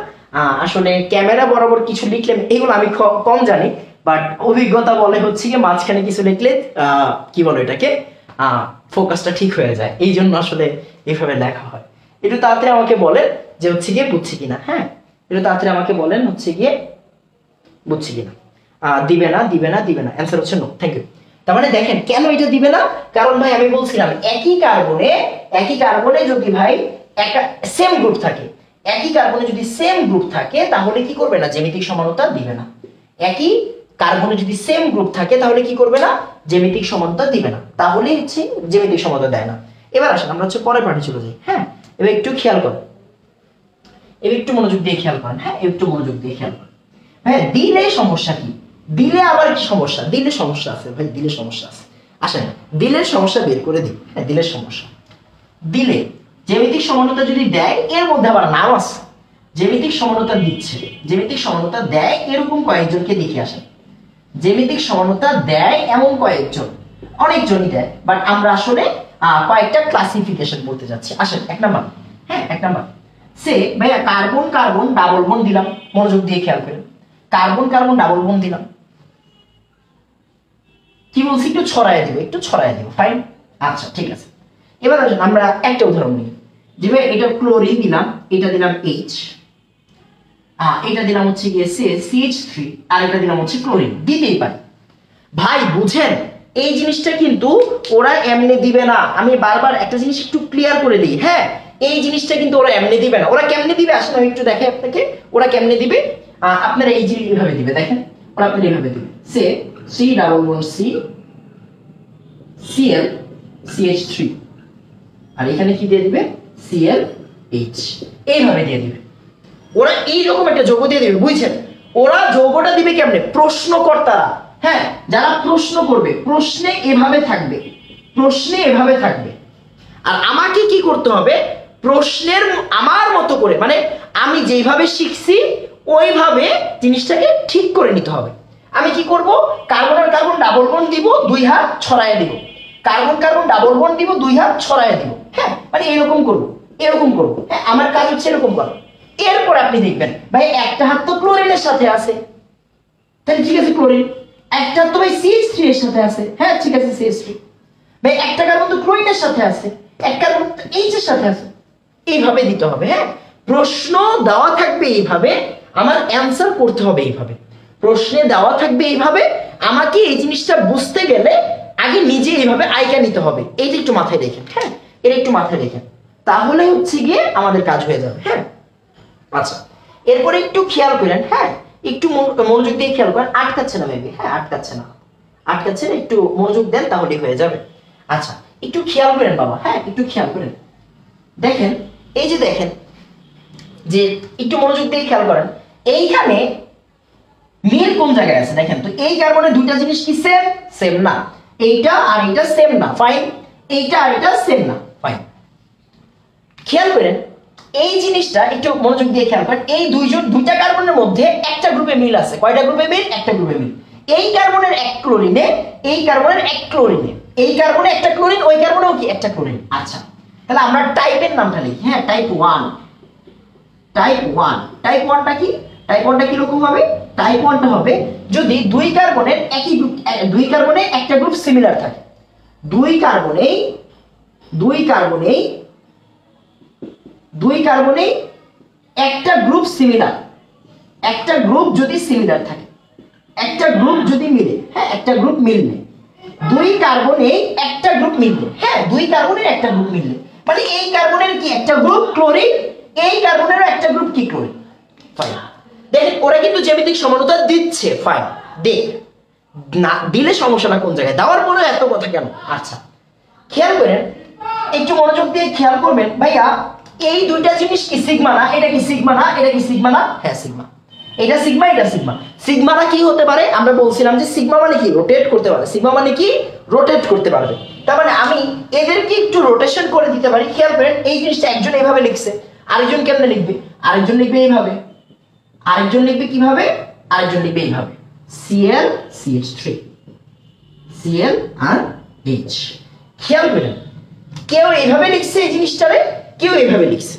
আসলে ক্যামেরা বরাবর কিছু লিখলে, এগুলো আমি কম জানি, বাট অভিজ্ঞতা বলে হচ্ছে কি মাঝখানে কিছু লিখলে কি বলো এটাকে, ফোকাসটা ঠিক হয়ে যায়, এই জন্য আসলে এইভাবে লেখা হয়। একটু তাড়াতাড়ি আমাকে বলেন যে হচ্ছে গিয়ে বুঝছি কিনা, হ্যাঁ একটু তাড়াতাড়ি আমাকে বলেন হচ্ছে গিয়ে বুঝছি কিনা। দিবে না দিবে না দিবে না, অ্যান্সার হচ্ছে নো। Thank you. তার মানে দেখেন কেন এটা দিবে না, কারণ ভাই আমি বলছিলাম একই কার্বনে যদি ভাই একটা সেম গ্রুপ থাকে, একই কার্বনে যদি সেম গ্রুপ থাকে তাহলে কি করবে না, জ্যামিতিক সমানতা দিবে না। একই কার্বনে যদি সেম গ্রুপ থাকে তাহলে কি করবে না, জ্যামিতিক সমানতা দিবে না, তাহলে হচ্ছে জ্যামিতিক সমানতা দেয় না। এবার আসেন আমরা হচ্ছে পরের পার্টি চলে যাই। হ্যাঁ এবার একটু খেয়াল করো, এবার একটু মনোযোগ দিয়ে খেয়াল করেন, হ্যাঁ একটু মনোযোগ দিয়ে খেয়াল করেন। ভাই দিলে সমস্যা কি? দিলে আবার কি সমস্যা? দিলে সমস্যা আছে ভাই, দিলে সমস্যা আছে। আসেন দিলের সমস্যা বের করে দিই। হ্যাঁ দিলের সমস্যা, দিলে জ্যামিতিক সমানতা যদি দেয়, এর মধ্যে আবার নাম আছে। জ্যামিতিক সমানতা দিচ্ছে, জ্যামিতিক সমানতা দেয় এরকম কয়েকজনকে দেখে আসেন। জ্যামিতিক সমানতা দেয় এমন কয়েকজন, অনেকজনই দেয়, বাট আমরা আসলে কয়েকটা ক্লাসিফিকেশন বলতে যাচ্ছি। আসেন 1 নাম্বার, হ্যাঁ 1 নাম্বার সে ভাইয়া কার্বন কার্বন ডাবল বন্ড দিলাম, মনোযোগ দিয়ে খেয়াল করেন। কার্বন কার্বন ডাবল বন্ড দিলাম, কি বলছি একটু ছড়ায় দিব, একটু ছড়ায় দিব, ফাইন। আচ্ছা ঠিক আছে, এবার আমরা একটা উদাহরণ নিই। যে ভাই এটা ক্লোরিন দিলাম, এটা দিলাম H, এটা দিলাম হচ্ছে গিয়ে CH3, আর এটা দিলাম হচ্ছে ক্লোরিন, দিতেই পারি। ভাই বুঝেন এই জিনিসটা কিন্তু ওরা এমনি দিবে না। আমি বারবার একটা জিনিস একটু ক্লিয়ার করে দিই, হ্যাঁ এই জিনিসটা কিন্তু ওরা এমনি দিবে না। ওরা কেমনে দিবে আসলে আমি একটু দেখাই আপনাকে, ওরা কেমনে দিবে। আপনারা এই জিনিস এইভাবে দিবে, দেখেন ওরা আপনারা এইভাবে দিবে, সে C double bond C Cl CH3, আর এখানে কি দিয়ে দিবে ClH, এইভাবে দিয়ে দিবে। ওরা এইরকম একটা যৌগ দিয়ে দিবে, বুঝছেন? ওরা যৌগটা দিবে কেমনে? প্রশ্নকর্তারা, হ্যাঁ যারা প্রশ্ন করবে, প্রশ্নে এভাবে থাকবে, প্রশ্নে এভাবে থাকবে। আর আমাকে কি করতে হবে? প্রশ্নের আমার মতো করে, মানে আমি যেভাবে শিখছি ওইভাবে জিনিসটাকে ঠিক করে নিতে হবে। আমি কি করব? কার্বন আর কার্বন ডাবল বন্ড দিব, 2 হাত ছড়ায় দিব, কার্বন কার্বন ডাবল বন্ড দিব, 2 হাত ছড়ায় দিব, হ্যাঁ মানে এরকম করব, এরকম করব, হ্যাঁ আমার কাজ হচ্ছে এরকম করা। এরপর আপনি দেখবেন ভাই একটা হাত তো ক্লোরিনের সাথে আছে, তাহলে ঠিক আছে ক্লোরিন, একটা তো ভাই CH3 এর সাথে আছে, হ্যাঁ ঠিক আছে CH3, ভাই একটা কার্বন তো ক্লোরিনের সাথে আছে, এক কার্বন তো H এর সাথে আছে, এইভাবে দিতে হবে। হ্যাঁ প্রশ্ন দেওয়া থাকবে এইভাবে, আমার অ্যানসার করতে হবে এইভাবে, প্রশ্নে দেওয়া থাকবে এইভাবে। আমাকে এই জিনিসটা বুঝতে গেলে আগে নিজে এইভাবে আইকা নিতে হবে। এইটা একটু মাথায় রেখেন, হ্যাঁ এটা একটু মাথায় রেখেন, তাহলে হচ্ছে গিয়ে আমাদের কাজ হয়ে যাবে। হ্যাঁ আচ্ছা এরপরে একটু খেয়াল করেন, হ্যাঁ একটু মনোযোগ দিয়ে খেয়াল করেন, আটকাচ্ছে না মেবি, হ্যাঁ আটকাচ্ছে না, আটকাচ্ছে না, একটু মনোযোগ দেন তাহলে হয়ে যাবে। আচ্ছা একটু খেয়াল করেন বাবা, হ্যাঁ একটু খেয়াল করেন, দেখেন এই যে দেখেন যে একটু মনোযোগ দিয়ে খেয়াল করেন, এইখানে মিল কোন জায়গায় আছে দেখেন তো। এই কার্বনের দুইটা জিনিস কি সেম? সেম না। এইটা আর এটা সেম না, ফাইন। এইটা আর এটা সেম না, ফাইন। খেয়াল করেন এই জিনিসটা একটু মনোযোগ দিয়ে খেয়াল করেন, এই দুইটা কার্বনের মধ্যে একটা গ্রুপে মিল আছে। কয়টা গ্রুপে মিল? একটা গ্রুপে মিল। এই কার্বনের এক ক্লোরিনে, এই কার্বনের এক ক্লোরিনে, এই কার্বনে একটা ক্লোরিন, ওই কার্বনেও কি একটা ক্লোরিন। আচ্ছা তাহলে আমরা টাইপের নামটা লিখি, হ্যাঁ টাইপ 1, টাইপ 1, টাইপ 1টা কি? টাইপ 1টা কি রকম হবে? টাইপ 1টা হবে যদি দুই কার্বনের একই গ্রুপ, দুই কার্বনে একটা গ্রুপ সিমিলার থাকে, দুই কার্বনেই একটা গ্রুপ সিমিলার, একটা গ্রুপ যদি সিমিলার থাকে, একটা গ্রুপ যদি মিলে, হ্যাঁ একটা গ্রুপ মিললে, দুই কার্বনে একটা গ্রুপ মিললে, হ্যাঁ দুই কার্বনের একটা গ্রুপ মিললে, মানে এই কার্বনের কি একটা গ্রুপ ক্লোরিন, এই কার্বনেরও একটা গ্রুপ কি ক্লোরিন, ফাইন। দেখেন ওরা কিন্তু জ্যামিতিক সমানতা দিচ্ছে, ফাইন। দেখ না দিলে সমস্যাটা কোন জায়গায়, দেওয়ার পরে এত কথা কেন? আচ্ছা খেয়াল করেন, একটু মনোযোগ দিয়ে খেয়াল করবেন ভাইয়া, এই দুইটা জিনিস কি সিগমা না? এটা কি সিগমা না? এটা কি সিগমা না? হ্যাঁ সিগমা। এটা সিগমা, এটা সিগমা। সিগমাটা কি হতে পারে? আমরা বলছিলাম যে সিগমা মানে কি? রোটেট করতে পারে। সিগমা মানে কি? রোটেট করতে পারবে। তার মানে আমি এদেরকে একটু রোটেশন করে দিতে পারি। খেয়াল করেন এই জিনিসটা একজন এইভাবে লিখছে, আরেকজন কেমনে লিখবে? আরেকজন লিখবে এইভাবে, আরেকজন লিখবে কিভাবে? আরেকজন লিখবে এইভাবে, Cl CH3, Cl আর H। খেয়াল করেন কেউ এইভাবে লিখছে এই জিনিসটারে, কেউ এইভাবে লিখছে,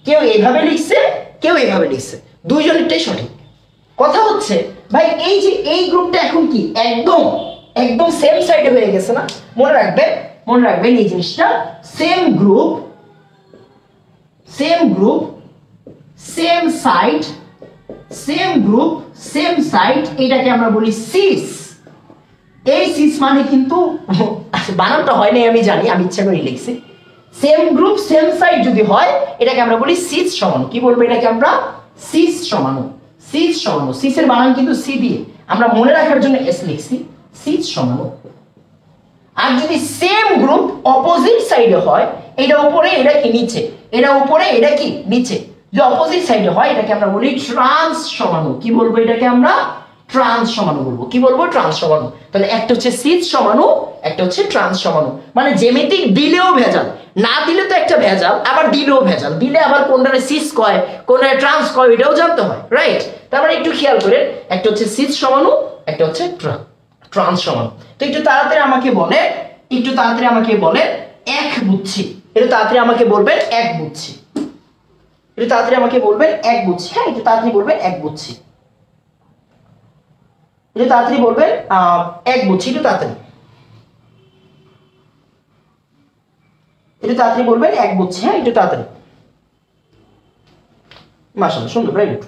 কেউ এইভাবে লিখছে, কেউ এইভাবে লিখছে, দুইজনেরটাই সঠিক। কথা হচ্ছে ভাই এই যে এই গ্রুপটা এখন কি একদম একদম সেম সাইডে হয়ে গেছে না? মনে রাখবেন, মনে রাখবেন এই জিনিসটা, same group, same group, same side, same group, same side, এটাকে আমরা বলি সিস। এই সিস মানে কিন্তু বানানটা হয় না আমি জানি, আমি ইচ্ছা করে লিখছি। সেম গ্রুপ সেম সাইড যদি হয় এটাকে আমরা বলি সিস সমাণু। কি বলবো এটাকে আমরা? সিস সমাণু। সিস সমাণু, সিসের বানান কিন্তু সি দিয়ে, আমরা মনে রাখার জন্য এস লিখছি, সিস সমাণু। আর যদি সেম গ্রুপ অপোজিট সাইডে হয়, এটা উপরে এটা কি নিচে, এটা উপরে এটা কি নিচে, যে অপোজিট সাইডে হয় এটাকে আমরা বলি ট্রান্স সমাণু। কি বলবো এটাকে আমরা? ট্রান্স সমাণু বলবো। কি বলবো? ট্রান্স সমাণু। তাহলে একটা হচ্ছে সিস সমাণু, একটা হচ্ছে ট্রান্স সমাণু। মানে জ্যামিতিক দিলেও ভেজাল, না দিলে তো একটা ভেজাল, আবার দিলেও ভেজাল। দিলে আবার কোনটারে সিস কয় কোনটারে ট্রান্স কয় এটাও জানতে হয়, রাইট? তারপরে একটু খেয়াল করেন, একটা হচ্ছে সিস সমাণু, একটা হচ্ছে ট্রান্স সমাণু। তো একটু তাড়াতাড়ি আমাকে বলে, একটু তাড়াতাড়ি আমাকে বলে এক বুঝছি। একটু তাড়াতাড়ি আমাকে বলবেন এক বুঝছি। একটু তাড়াতাড়ি আমাকে বলবেন এক বুঝছি। হ্যাঁ, একটু তাড়াতাড়ি বলবেন এক বুঝছি। একটু তাড়াতাড়ি বলবেন এক বুঝছি। একটু তাড়াতাড়ি, একটু তাড়াতাড়ি বলবেন এক বুঝছি। হ্যাঁ, একটু তাড়াতাড়ি। মাশাআল্লাহ, সুন্দর, ভেরি গুড।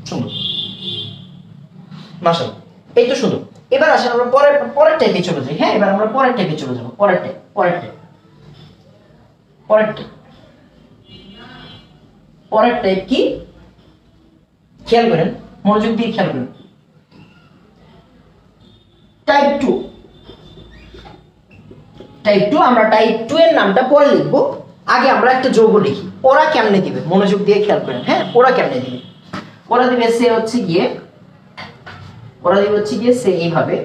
সুন্দর, মাশাআল্লাহ, এই তো সুন্দর। এবার আসেন আমরা পরের টাইপে চলে যাই। হ্যাঁ, এবার আমরা পরের টাইপে চলে যাব। পরের টাইপ, পরের টাইপ, পরের টাইপ, পরের টাইপ কি? খেয়াল করেন, মনোযোগ দিয়ে খেয়াল করেন। টাইপ 2। টাইপ 2, আমরা টাইপ 2 এর নামটা পরে লিখবো। আগে আমরা একটা যৌগ লিখি। ওরা কেমনে দিবে মনোযোগ দিয়ে খেয়াল করেন। হ্যাঁ, ওরা কেমনে দিবে? ওরা দিবে সে হচ্ছে গিয়ে, ওরা দিবে হচ্ছে গিয়ে সে এইভাবে।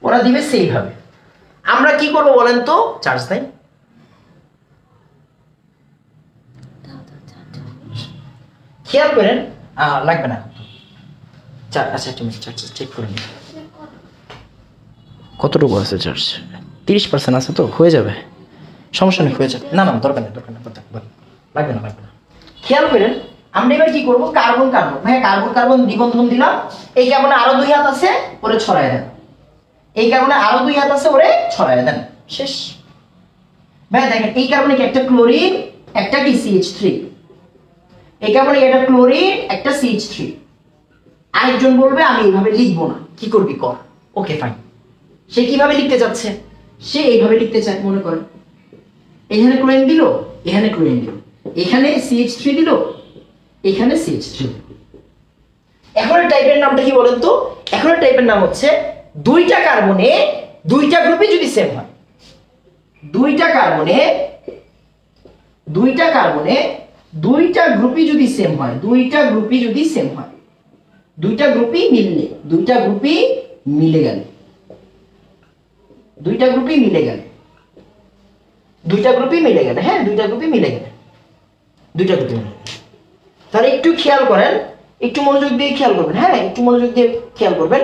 ওরা দিবে সেইভাবে। আমরা কি করব বলেন তো? চার্জ দেয়। খেয়াল করেন, লাগবে না। আচ্ছা, তুমি চার্জ চেক করে নিন। কতটুকু আছে চার্জ? 30% আছে, তো হয়ে যাবে, সমস্যা নেই, হয়ে যাবে। না না, দরকার নেই, দরকার নেই, লাগবে না, লাগবে না। খেয়াল করেন, আমরা এবার কি করব? কার্বন কার্বন, হ্যাঁ, কার্বন কার্বন দ্বিবন্ধন দিলাম। এই কার্বনে আরো 2 হাত আছে, ওরে ছড়ায় দেন। এই কার্বনে আরো 2 হাত আছে, ওরে ছড়ায় দেন। শেষ। ভাই দেখেন, এই কার্বনে কি একটা ক্লোরিন, একটা কি CH3। এই কার্বনে একটা ক্লোরিন, একটা CH3। আরেকজন বলবে আমি এইভাবে লিখবো না, কি করবি কর। ওকে, ফাইন। সে কিভাবে লিখতে যাচ্ছে? সে এইভাবে লিখতে চায়। মনে করেন এখানে ক্লোরিন দিল, এখানে ক্লোরিন দিল, এখানে CH3 দিল, এখানে CH3 দিল। এখন টাইপের নামটা কি বলেন তো? এখন টাইপের নাম হচ্ছে দুইটা কার্বনে দুইটা গ্রুপই যদি সেম হয়। দুইটা কার্বনে দুইটা গ্রুপই যদি সেম হয়, দুইটা গ্রুপই যদি সেম হয়, দুইটা গ্রুপই মিললে, দুইটা গ্রুপই মিলে গেল, দুইটা গ্রুপই মিলে গেল, দুইটা গ্রুপই মিলে গেল। হ্যাঁ, দুইটা গ্রুপই মিলে গেল, দুইটা গ্রুপই মিলে গেল। তাহলে একটু খেয়াল করেন, একটু মনোযোগ দিয়ে খেয়াল করবেন। হ্যাঁ, একটু মনোযোগ দিয়ে খেয়াল করবেন,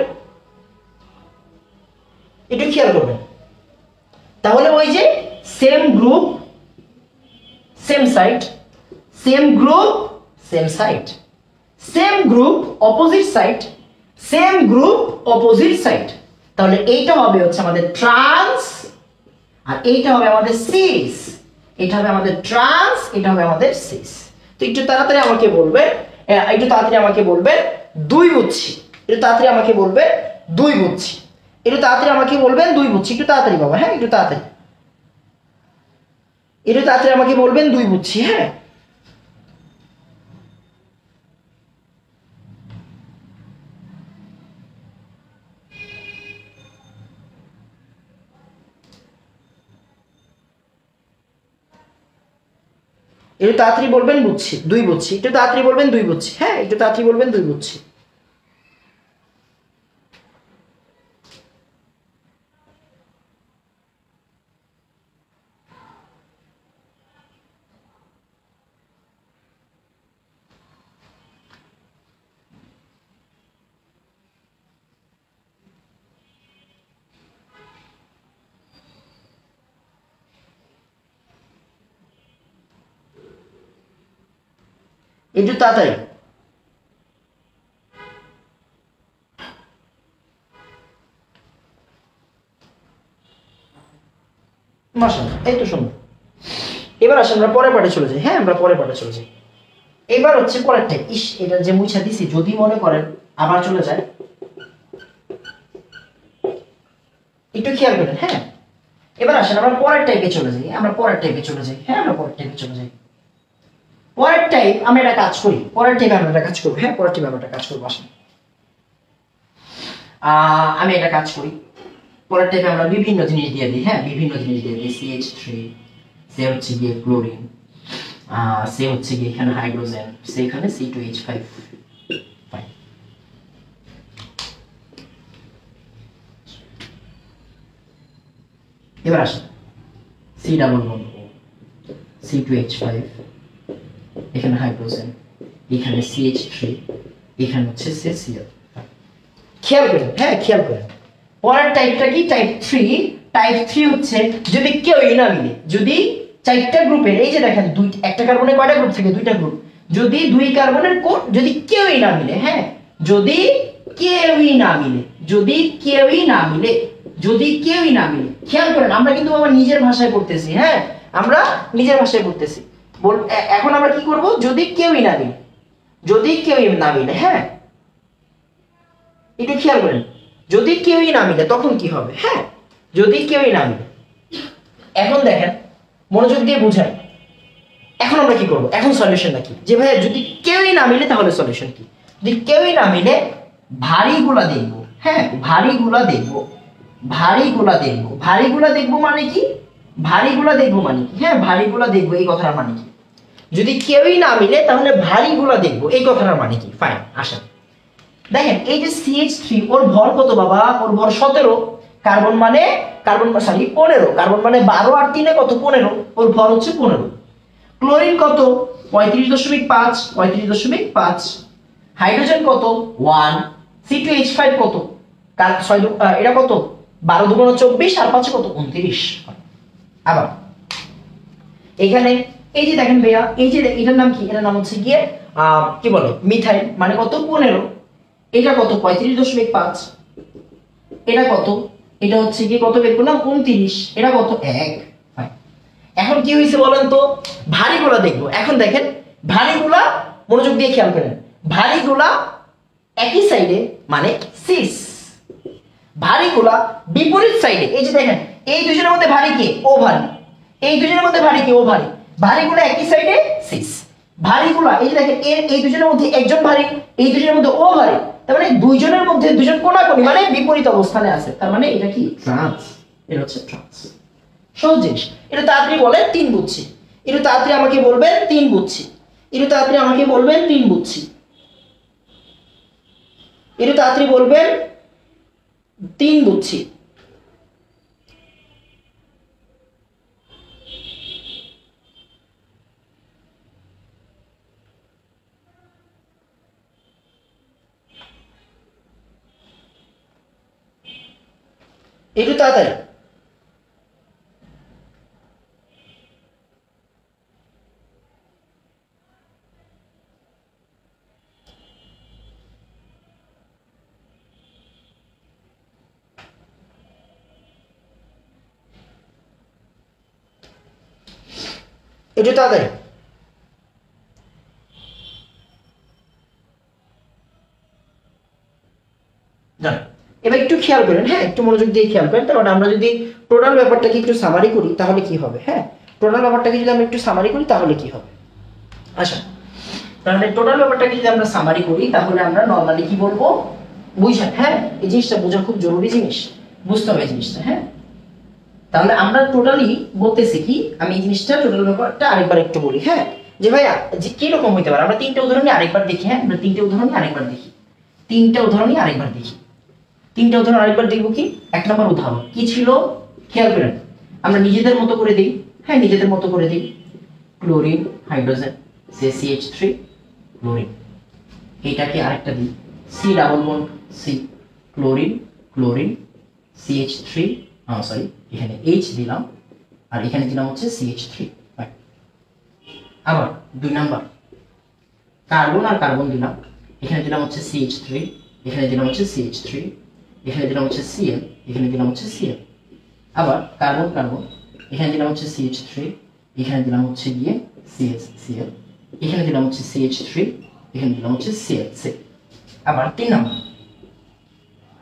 একটু খেয়াল করবেন। তাহলে ওই যে same group same side, same group same side, same group opposite side, same group opposite side. তাহলে এইটা হবে হচ্ছে আমাদের ট্রান্স, আর এইটা হবে আমাদের সিস। এটা হবে আমাদের ট্রান্স, এটা হবে আমাদের সিস। তো একটু তাড়াতাড়ি আমাকে বলবেন, একটু তাড়াতাড়ি আমাকে বলবেন 2 বুঝছি। একটু তাড়াতাড়ি আমাকে বলবেন 2 বুঝছি। একটু তাড়াতাড়ি আমাকে বলবেন 2 বুঝছি। একটু তাড়াতাড়ি বাবা, হ্যাঁ, একটু তাড়াতাড়ি, একটু তাড়াতাড়ি আমাকে বলবেন 2 বুঝছি। হ্যাঁ, একটু তাড়াতাড়ি বলবেন বুঝছি, 2 বুঝছি। একটু তাড়াতাড়ি বলবেন 2 বুঝছি। হ্যাঁ, একটু তাড়াতাড়ি বলবেন 2 বুঝছি। একটু তাড়াতাড়ি। মাশাআল্লাহ, এই তো সুন্দর। এবার আসেন আমরা পরের পার্টে চলে যাই। হ্যাঁ, আমরা পরের পার্টে চলে যাই। এবার হচ্ছে পরেরটা। এটা যে মুছা দিছি, যদি মনে করেন আবার চলে যায়, একটু খেয়াল করেন। হ্যাঁ, এবার আসেন আমরা পরের টাইপে চলে যাই, আমরা পরের টাইপে চলে যাই। হ্যাঁ, আমরা পরের টাইপে চলে যাই। পরের টাইপ আমরা একটা কাজ করি, পরের টাইপে আমরা একটা কাজ করব। হ্যাঁ, পরের টাইপে আমরা একটা কাজ করব। আসেন আমি একটা কাজ করি, পরের টাইপে আমরা বিভিন্ন জিনিস দিয়ে দিই। হ্যাঁ, বিভিন্ন জিনিস দিয়ে দিই। CH3, সে হচ্ছে গিয়ে ক্লোরিন, সে হচ্ছে গিয়ে এখানে হাইড্রোজেন, সে এখানে C2H5। এবার আসেন C double bond O, C2H5, এখানে হাইড্রোজেন, এখানে CH3, এখানে হচ্ছে Cl। খেয়াল করেন, হ্যাঁ খেয়াল করেন। পরের টাইপটা কি? টাইপ 3। টাইপ 3 হচ্ছে যদি কেউই না মিলে, যদি চারটা গ্রুপের, এই যে দেখেন একটা কার্বনের কয়টা গ্রুপ থাকে? দুইটা গ্রুপ। যদি দুই কার্বনের যদি কেউই না মিলে, হ্যাঁ যদি কেউই না মিলে, যদি কেউই না মিলে, যদি কেউই না মিলে, খেয়াল করেন আমরা কিন্তু আমার নিজের ভাষায় পড়তেছি। হ্যাঁ, আমরা নিজের ভাষায় পড়তেছি। এখন আমরা কি করব? যদি কেউই না মিলে, যদি কেউই না মিলে, হ্যাঁ একটু খেয়াল করেন, যদি কেউই না মিলে তখন কি হবে? হ্যাঁ, যদি কেউই না মিলে, এখন দেখেন মনোযোগ দিয়ে বুঝাই। এখন আমরা কি করব? এখন সলিউশনটা কি? যে ভাই যদি কেউই না মিলে তাহলে সলিউশন কি? যদি কেউই না মিলে ভারীগুলা দেখব। হ্যাঁ, ভারীগুলা দেখব, ভারীগুলা দেখব। ভারীগুলা দেখব মানে কি? ভারীগুলা দেখব মানে কি? হ্যাঁ, ভারীগুলা দেখব এই কথাটার মানে কি? যদি কেউই না মিলে তাহলে ভারীগুলা দেখব এই কথাটার মানে কি? ফাইন, আসেন দেখেন এই যে CH3 ওর ভর কত বাবা? ওর ভর 17। কার্বন মানে সরি 15। কার্বন মানে 12 আর 3 কত? 15। ওর ভর হচ্ছে 15। ক্লোরিন কত? 35.5, 35.5। হাইড্রোজেন কত? 1। C2H5 কত? এটা কত? 12 দুগুণ 24 আর 5 কত? 29। আবার এখানে এই যে দেখেন ভাইয়া, এই যে এটার নাম কি? এটার নাম হচ্ছে গিয়ে কি বলে? মিথাইল। মানে কত? 15। এটা কত? 35.5। এটা কত? এটা হচ্ছে কি কত বের করলাম? 29। এটা কত? 1। এখন কি হয়েছে বলেন তো? ভারীগুলা দেখবো। এখন দেখেন ভারীগুলা মনোযোগ দিয়ে খেয়াল করেন, ভারীগুলা একই সাইডে মানে সিস, ভারীগুলা বিপরীত সাইডে। এই যে দেখেন এই দুজনের মধ্যে ভারী কে? ও ভারী। এই দুজনের মধ্যে ভারী কে? ও ভারী। ভারীগুলা একই সাইডে সিস। ভারীগুলা এই যে দেখেন এই দুজনের মধ্যে একজন ভারী, এই দুজনের মধ্যে ও ভারী। তার মানে দুইজনের মধ্যে দুজন কোণাকুণি মানে বিপরীত অবস্থানে আছে। তার মানে এটা কি? ট্রান্স। এটা হচ্ছে ট্রান্স। সহজ জিনিস। এটা তাড়াতাড়ি বলেন 3 বুঝছি। একটু তাড়াতাড়ি আমাকে বলবেন 3 বুঝছি। একটু তাড়াতাড়ি আমাকে বলবেন 3 বুঝছি। একটু তাড়াতাড়ি বলবেন 3 বুঝছি। একটু তাড়াতাড়ি। একটু তাড়াতাড়ি। এবার একটু খেয়াল করেন, হ্যাঁ একটু মনোযোগ দিয়ে খেয়াল করেন। তারপরে আমরা যদি টোটাল ব্যাপারটাকে একটু সামারি করি তাহলে কি হবে? হ্যাঁ, টোটাল ব্যাপারটাকে যদি আমরা একটু সামারি করি তাহলে কি হবে? আচ্ছা, তাহলে টোটাল ব্যাপারটাকে যদি আমরা সামারি করি তাহলে আমরা নরমালি কি বলবো? বুঝেন? হ্যাঁ, এই জিনিসটা বোঝা খুব জরুরি জিনিস, বুঝতে হবে এই জিনিসটা। হ্যাঁ, তাহলে আমরা টোটালি বলতেছি কি, আমি এই জিনিসটা টোটাল ব্যাপারটা আরেকবার একটু বলি। হ্যাঁ, যে ভাইয়া যে কি রকম হইতে পারে? আমরা 3টে উদাহরণই আরেকবার দেখি। হ্যাঁ, আমরা 3টে উদাহরণই আরেকবার দেখি। 3টে উদাহরণই আরেকবার দেখি। 3টে উদাহরণ আরেকবার দেখবো কি? 1 নম্বর উদাহরণ কি ছিল? খেয়াল করেন, আমরা নিজেদের মতো করে দিই। হ্যাঁ, নিজেদের মতো করে দিই। Chlorine, hydrogen, CH3, chlorine. এইটাকে আরেকটা দিই, C double bond C, chlorine, chlorine, CH3, sorry এখানে H দিলাম আর এখানে দিলাম হচ্ছে CH3। আবার 2 নাম্বার কার্বন আর কার্বন দিলাম, এখানে দিলাম হচ্ছে CH3, এখানে দিলাম হচ্ছে CH3, এখানে দিলাম হচ্ছে Cl, এখানে দিলাম হচ্ছে Cl। আবার কার্বন কার্বন, এখানে দিলাম হচ্ছে CH3, এখানে দিলাম হচ্ছে গিয়ে Cl, এখানে দিলাম হচ্ছে CH3, এখানে দিলাম হচ্ছে Cl। আবার 3 number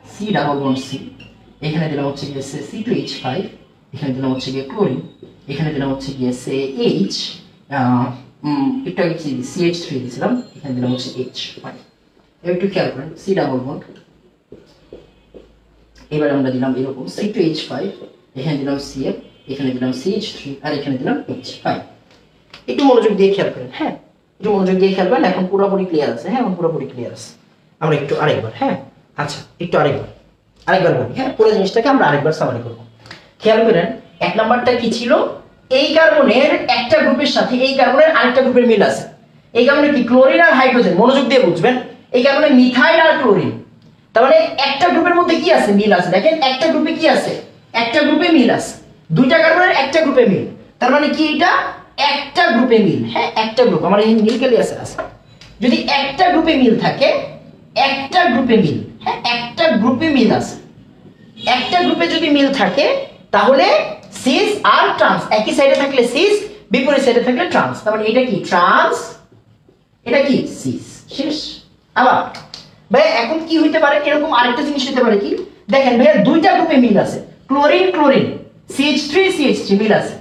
C double bond C, এখানে দিলাম হচ্ছে গিয়ে C2H5, এখানে দিলাম হচ্ছে গিয়ে ক্লোরিন, এখানে দিলাম হচ্ছে গিয়ে CH, একটু আগে CH3 দিয়েছিলাম, এখানে দিলাম হচ্ছে H, ফাইন। একটু খেয়াল করেন C ডাবল বন্ড, এবার আমরা দিলাম এরকম C2H5, এখানে দিলাম Cl, এখানে দিলাম CH3 আর এখানে দিলাম H, ফাইন। একটু মনোযোগ দিয়ে খেয়াল করেন, হ্যাঁ একটু মনোযোগ দিয়ে খেয়াল করেন, এখন পুরোপুরি ক্লিয়ার আছে, হ্যাঁ এখন পুরোপুরি ক্লিয়ার আছে। আমরা একটু আরেকবার, হ্যাঁ আচ্ছা একটু আরেকবার বলি, হ্যাঁ পুরো জিনিসটাকে আমরা আরেকবার সামারি করব। খেয়াল করেন 1 নাম্বারটা কি ছিল, এই কার্বনের একটা গ্রুপের সাথে এই কার্বনের আরেকটা গ্রুপের মিল আছে। এই কার্বনে কি ক্লোরিন আর হাইড্রোজেন, মনোযোগ দিয়ে বুঝবেন, এই কার্বনে মিথাইল আর ক্লোরিন, তার মানে একটা গ্রুপের মধ্যে কি আছে, মিল আছে। দেখেন একটা গ্রুপে কি আছে, একটা গ্রুপে মিল আছে, দুইটা কার্বনের একটা গ্রুপে মিল, তার মানে কি এটা একটা গ্রুপে মিল, হ্যাঁ একটা গ্রুপ, আমার এই মিল কেলি আছে। যদি একটা গ্রুপে মিল থাকে, একটা গ্রুপে মিল, হ্যাঁ একটা গ্রুপে মিল আছে, একটা গ্রুপে যদি মিল থাকে তাহলে সিস আর ট্রান্স, একই সাইডে থাকলে সিস, বিপরীত সাইডে থাকলে ট্রান্স, তার মানে এটা কি ট্রান্স, এটা কি সিস, শেষ। আবার ভাই এখন কি হইতে পারে, এরকম আরেকটা জিনিস হইতে পারে কি, দেখেন ভাইয়া দুইটা গ্রুপে মিল আছে, ক্লোরিন ক্লোরিন, CH3 CH3 মিল আছে,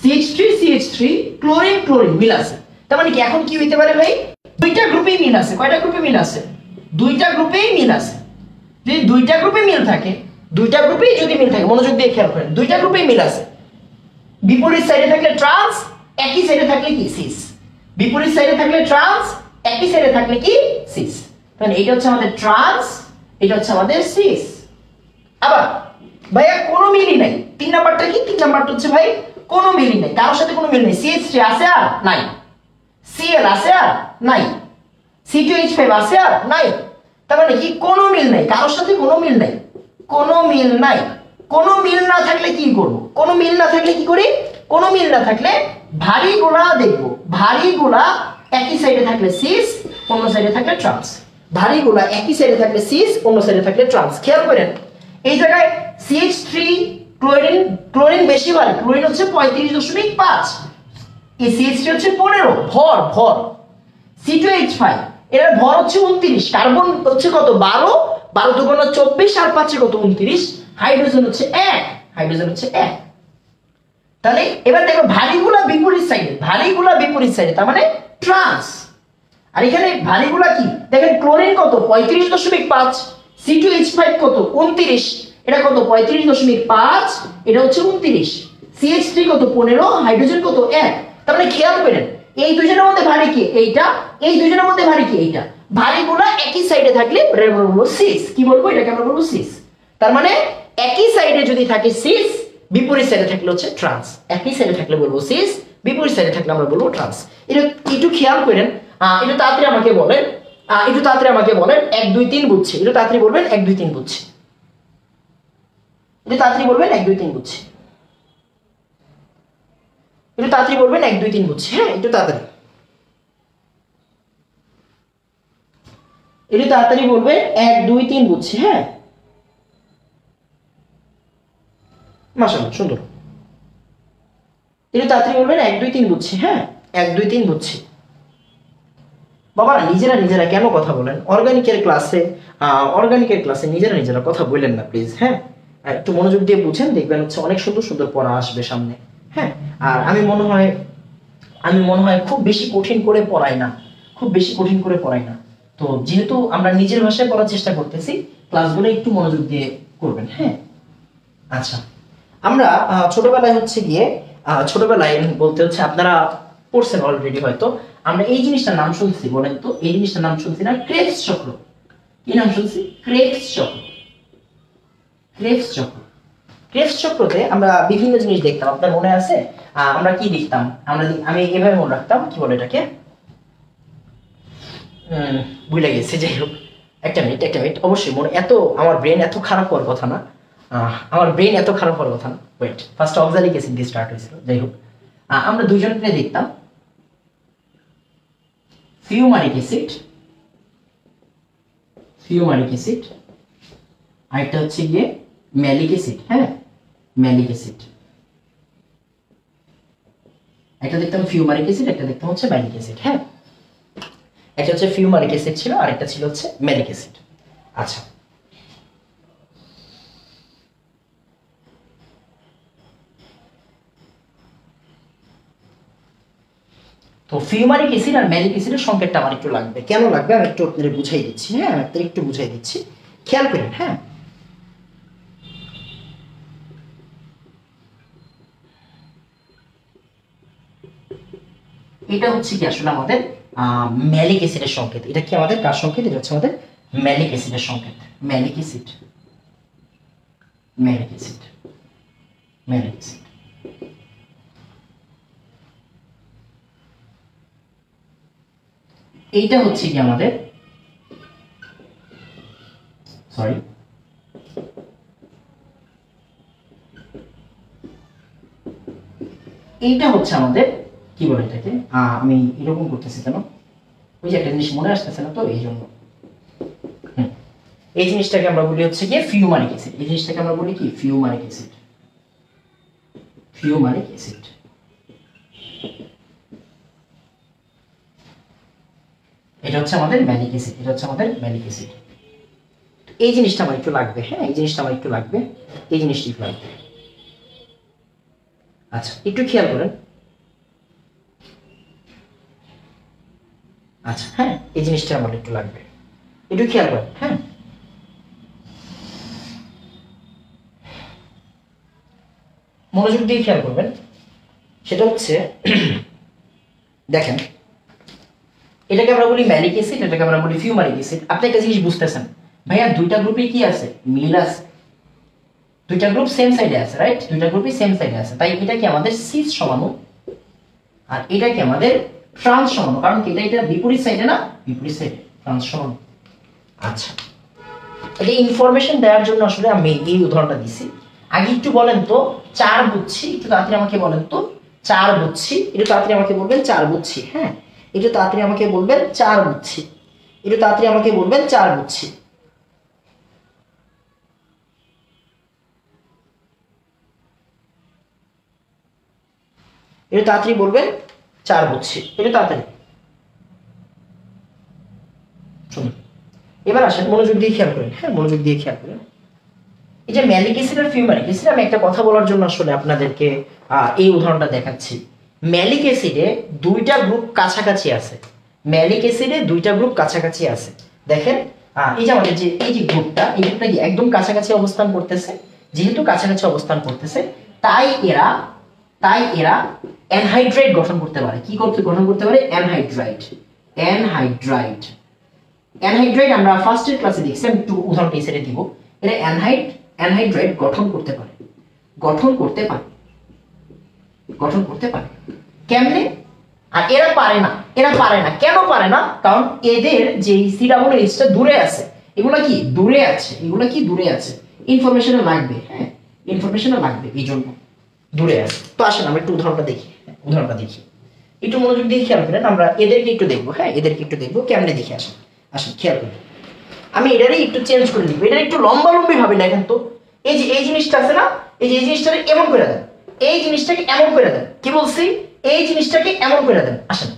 CH3 CH3 ক্লোরিন ক্লোরিন মিল আছে, তার মানে কি এখন কি হইতে পারে ভাই, দুইটা গ্রুপেই মিল আছে। কয়টা গ্রুপে মিল আছে, দুইটা গ্রুপেই মিল আছে। যদি দুইটা গ্রুপে মিল থাকে, দুইটা গ্রুপেই যদি মিল থাকে, মনোযোগ দিয়ে খেয়াল করেন, দুইটা গ্রুপেই মিল আছে, বিপরীত সাইডে থাকলে ট্রান্স, একই সাইডে থাকলে কি সিস, বিপরীত সাইডে থাকলে ট্রান্স, একই সাইডে থাকলে কি সিস, তাহলে এটা হচ্ছে আমাদের ট্রান্স, এটা হচ্ছে আমাদের সিস। আবার ভাইয়া কোনো মিলই নাই, 3 নাম্বারটা কি, 3 নাম্বারটা হচ্ছে ভাই কোনো মিলই নাই, কারোর সাথে কোনো মিল নেই, CH3 আছে আর নাই, Cl আছে আর নাই, C2H5 আছে আর নাই, তার মানে কি কোনো মিল নাই, কারোর সাথে কোনো মিল নাই, কোনো মিল নাই। কোনো মিল না থাকলে কি করব, কোনো মিল না থাকলে কি করি, কোনো মিল না থাকলে ভারী গোলা দেখব, ভারী গোলা একই সাইডে থাকলে সিস, অন্য সাইডে থাকলে ট্রান্স, ভারী গোলা একই সাইডে থাকলে সিস, অন্য সাইডে থাকলে ট্রান্স। খেয়াল করেন এই জায়গায় CH3 ক্লোরিন, ক্লোরিন বেশি ভারী, ক্লোরিন হচ্ছে 35.5, এই CH3 হচ্ছে 15, ভর ভর, C2H5 এর ভর হচ্ছে 29, কার্বন হচ্ছে কত 12, 12 দুগুণ 24 আর 5 কত 29, হাইড্রোজেন হচ্ছে 1, হাইড্রোজেন হচ্ছে 1। তাহলে এবার দেখো ভারীগুলা বিপরীত সাইডে, ভারীগুলা বিপরীত সাইডে, তার মানে ট্রান্স। আর এখানে ভারীগুলা কি দেখেন, ক্লোরিন কত 35.5, C2H5 কত 29, এটা কত 35.5, এটা হচ্ছে 29, CH3 কত 15, হাইড্রোজেন কত 1। তার মানে খেয়াল করেন এই দুজনের মধ্যে ভারী কি এইটা, এই দুজনের মধ্যে ভারী কি এইটা, ভারীগুলা একই সাইডে থাকলে বলবো সিস, কি বলবো এটাকে আমরা বলবো সিস। তার মানে একই সাইডে যদি থাকে সিস, বিপরীত সাইডে থাকলে হচ্ছে ট্রান্স, একই সাইডে থাকলে বলবো সিস, বিপরীত সাইডে থাকলে আমরা বলবো ট্রান্স। এটা একটু খেয়াল করেন, একটু তাড়াতাড়ি আমাকে বলেন, একটু তাড়াতাড়ি আমাকে বলেন 1 2 3 বুঝছি, একটু তাড়াতাড়ি বলবেন 1 2 3 বুঝছি, একটু তাড়াতাড়ি বলবেন 1 2 3 বুঝছি, একটু তাড়াতাড়ি বলবেন 1 2 3 বুঝছি, হ্যাঁ একটু তাড়াতাড়ি, একটু তাড়াতাড়ি বলবেন 1 2 3 বুঝছি, হ্যাঁ মাশাআল্লাহ সুন্দর, একটু তাড়াতাড়ি বলবেন 1 2 3 বুঝছি, হ্যাঁ 1 2 3 বুঝছি। বাবারা নিজেরা কেন কথা বলেন, অর্গানিকের ক্লাসে নিজেরা কথা বললেন না প্লিজ, হ্যাঁ একটু মনোযোগ দিয়ে বুঝেন, দেখবেন হচ্ছে অনেক সুন্দর সুন্দর পড়া আসবে সামনে, হ্যাঁ। আর আমি মনে হয় খুব বেশি কঠিন করে পড়াই না, খুব বেশি কঠিন করে পড়াই না, তো যেহেতু আমরা নিজের ভাষায় পড়ার চেষ্টা করতেছি, ক্লাসগুলো একটু মনোযোগ দিয়ে করবেন, হ্যাঁ। আচ্ছা আমরা ছোটবেলায় হচ্ছে গিয়ে, ছোটবেলায় বলতে হচ্ছে আপনারা পড়ছেন অলরেডি হয়তো, আমরা এই জিনিসটার নাম শুনছি, বলেন তো এই জিনিসটার নাম শুনছি না, ক্রেবস চক্র, কি নাম শুনছি, ক্রেবস চক্র, ক্রেবস চক্র। ক্রেবস চক্রতে আমরা বিভিন্ন জিনিস দেখতাম, আপনার মনে আছে আমরা কি দেখতাম, আমি এভাবে মনে রাখতাম, কি বলে এটাকে ভুলে গেছি, যাই হোক একটা মিনিট, অবশ্যই মনে, এত আমার ব্রেন এত খারাপ হওয়ার কথা না, ওয়েট ফার্স্ট অক্সালিক অ্যাসিড দিয়ে স্টার্ট হয়েছিল, যাই হোক আমরা দুইজনকে দেখতাম, ফিউমারিক অ্যাসিড, আরেকটা হচ্ছে গিয়ে ম্যালিক অ্যাসিড, হ্যাঁ ম্যালিক অ্যাসিড, একটা দেখতাম ফিউমারিক অ্যাসিড, একটা দেখতাম হচ্ছে ম্যালিক অ্যাসিড, হ্যাঁ একটা হচ্ছে ফিউমারিক অ্যাসিড ছিল, আর একটা ছিল হচ্ছে ম্যালিক অ্যাসিড। আচ্ছা তো ফিউমারিক অ্যাসিড আর ম্যালিক অ্যাসিডের সংকেতটা আমার একটু লাগবে। কেন লাগবে আমি একটু আপনাদের বুঝাই দিচ্ছি। হ্যাঁ, আমি আপনাদের একটু বুঝাই দিচ্ছি, খেয়াল করেন। হ্যাঁ, এটা হচ্ছে কি আসলে আমাদের ম্যালিক অ্যাসিডের সংকেত। এটা কি আমাদের কার সংকেত? এটা হচ্ছে আমাদের ম্যালিক অ্যাসিডের সংকেত। Malic acid, malic acid, malic acid. এইটা হচ্ছে কি আমাদের, সরি, এইটা হচ্ছে আমাদের কি বলে এটাকে, আমি এরকম করতেছি কেন, ওই যে একটা জিনিস মনে আসতেছে না, তো এই জন্য। এই জিনিসটাকে আমরা বলি হচ্ছে কি ফিউমারিক অ্যাসিড। এই জিনিসটাকে আমরা বলি কি ফিউমারিক অ্যাসিড, ফিউমারিক অ্যাসিড। এটা হচ্ছে আমাদের ম্যালিক অ্যাসিড, এটা হচ্ছে আমাদের ম্যালিক অ্যাসিড। এই জিনিসটা আমার একটু লাগবে। হ্যাঁ, এই জিনিসটা আমার একটু লাগবে, এই জিনিসটা একটু লাগবে। আচ্ছা, একটু খেয়াল করেন। আচ্ছা, হ্যাঁ, এই জিনিসটা আমার একটু লাগবে, একটু খেয়াল করেন। হ্যাঁ, মনোযোগ দিয়ে খেয়াল করবেন। সেটা হচ্ছে দেখেন, এটাকে আমরা বলি ম্যালিক অ্যাসিড, এটাকে আমরা বলি ফিউমারিক অ্যাসিড। আপনি একটা জিনিস বুঝতেছেন ভাইয়া, দুইটা গ্রুপে কি আছে? মিল আছে। দুইটা গ্রুপ সেম সাইডে আছে, রাইট? দুইটা গ্রুপই সেম সাইডে আছে, তাই এটা কি আমাদের সিস সমাণু, আর এটা কি আমাদের ট্রান্স সমাণু। কারণ কি এটা বিপরীত সাইডে না, বিপরীত সাইডে ট্রান্স সমাণু। আচ্ছা, এটা ইনফরমেশন দেওয়ার জন্য আসলে আমি এই উদাহরণটা দিছি। আগে একটু বলেন তো, 4 বুঝছি, একটু তাড়াতাড়ি আমাকে বলেন তো, 4 বুঝছি, একটু তাড়াতাড়ি আমাকে বলবেন 4 বুঝছি। হ্যাঁ, একটু তাড়াতাড়ি আমাকে বলবেন 4 বুঝছি, একটু তাড়াতাড়ি আমাকে বলবেন 4 বুঝছি। একটু তাড়াতাড়ি বলবেন 4 বুঝছি, একটু তাড়াতাড়ি শুনুন। এবার আসেন, মনোযোগ দিয়ে খেয়াল করেন। হ্যাঁ, মনোযোগ দিয়ে খেয়াল করেন। এই যে ম্যালিক অ্যাসিড আর ফিউমারিক অ্যাসিড, আমি একটা কথা বলার জন্য আসলে আপনাদেরকে এই উদাহরণটা দেখাচ্ছি। ম্যালিক অ্যাসিডে দুইটা গ্রুপ কাছাকাছি আছে, ম্যালিক অ্যাসিডে দুইটা গ্রুপ কাছাকাছি আছে। দেখেন, এই যে আমাদের যে এই যে গ্রুপটা, এই গ্রুপটা কি একদম কাছাকাছি অবস্থান করতেছে। যেহেতু কাছাকাছি অবস্থান করতেছে, তাই এরা অ্যানহাইড্রাইড গঠন করতে পারে। কি গঠন করতে পারে? অ্যানহাইড্রাইড। অ্যানহাইড্রাইড, অ্যানহাইড্রাইড আমরা ফার্স্টের ক্লাসে দেখছি, আমি একটু উদাহরণটা এসে দিব। এরা অ্যানহাইড্রাইড গঠন করতে পারে, গঠন করতে পারে, গঠন করতে পারে। কেমনে? আর এরা পারে না, এরা পারে না। কেন পারে না? কারণ এদের যে COOH টা দূরে আছে। এগুলা কি দূরে আছে, এগুলা কি দূরে আছে, ইনফরমেশনে লাগবে। হ্যাঁ, ইনফরমেশনে লাগবে, এই জন্য দূরে আছে। তো আসেন আমরা একটু উদাহরণটা দেখি। উদাহরণটা দেখি, একটু মনোযোগ দিয়ে খেয়াল করেন। আমরা এদেরকে একটু দেখবো। হ্যাঁ, এদেরকে একটু দেখবো, কেমনে দেখে আসেন। আসেন খেয়াল করেন, আমি এটারই একটু চেঞ্জ করে লিখবো। এটা একটু লম্বালম্বি ভাবে লেখেন তো। এই যে এই জিনিসটা আছে না, এই যে এই জিনিসটাকে এমন করে দেন, এই জিনিসটাকে এমন করে দেন। কি বলছি? এই জিনিসটাকে এমন করে দেন। আসেন,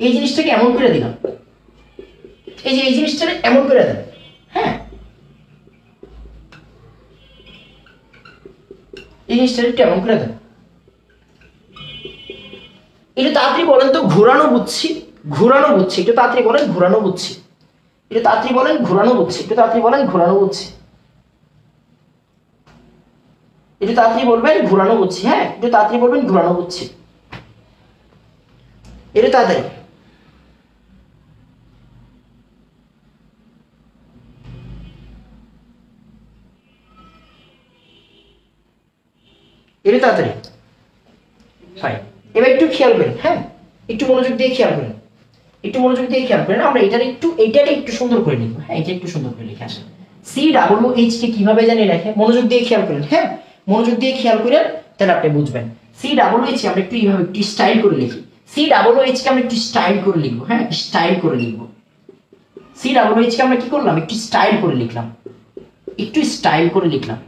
এই জিনিসটাকে এমন করে দিলাম, এই যে এই জিনিসটাকে এমন করে দেন। হ্যাঁ, এই জিনিসটাকে একটু এমন করে দেন। একটু তাড়াতাড়ি বলেন তো, ঘোরানো বুঝছি, ঘোরানো বুঝছি, একটু তাড়াতাড়ি বলেন ঘোরানো বুঝছি, একটু তাড়াতাড়ি বলেন ঘোরানো বুঝছি, একটু তাড়াতাড়ি বলেন ঘোরানো বুঝছি, একটু তাড়াতাড়ি বলবেন ঘোরানো বুঝছি। হ্যাঁ, একটু তাড়াতাড়ি বলবেন ঘোরানো বুঝছি, একটু তাড়াতাড়ি। একটু তাড়াতাড়ি। ফাইন, এবার একটু খেয়াল করেন। হ্যাঁ, একটু মনোযোগ দিয়ে খেয়াল করেন, একটু মনোযোগ দিয়ে খেয়াল করেন। আমরা এইটারে একটু সুন্দর করে লিখবো। হ্যাঁ, এটা একটু সুন্দর করে লিখে আসেন। COOH কে কিভাবে জানি লেখে, মনোযোগ দিয়ে খেয়াল করেন। হ্যাঁ, মনোযোগ দিয়ে খেয়াল করেন, তাহলে আপনি বুঝবেন। COOH আমরা একটু এইভাবে একটু স্টাইল করে লিখি। COOH কে আমরা একটু স্টাইল করে লিখবো। হ্যাঁ, স্টাইল করে লিখবো। COOH কে আমরা কি করলাম? একটু স্টাইল করে লিখলাম, একটু স্টাইল করে লিখলাম।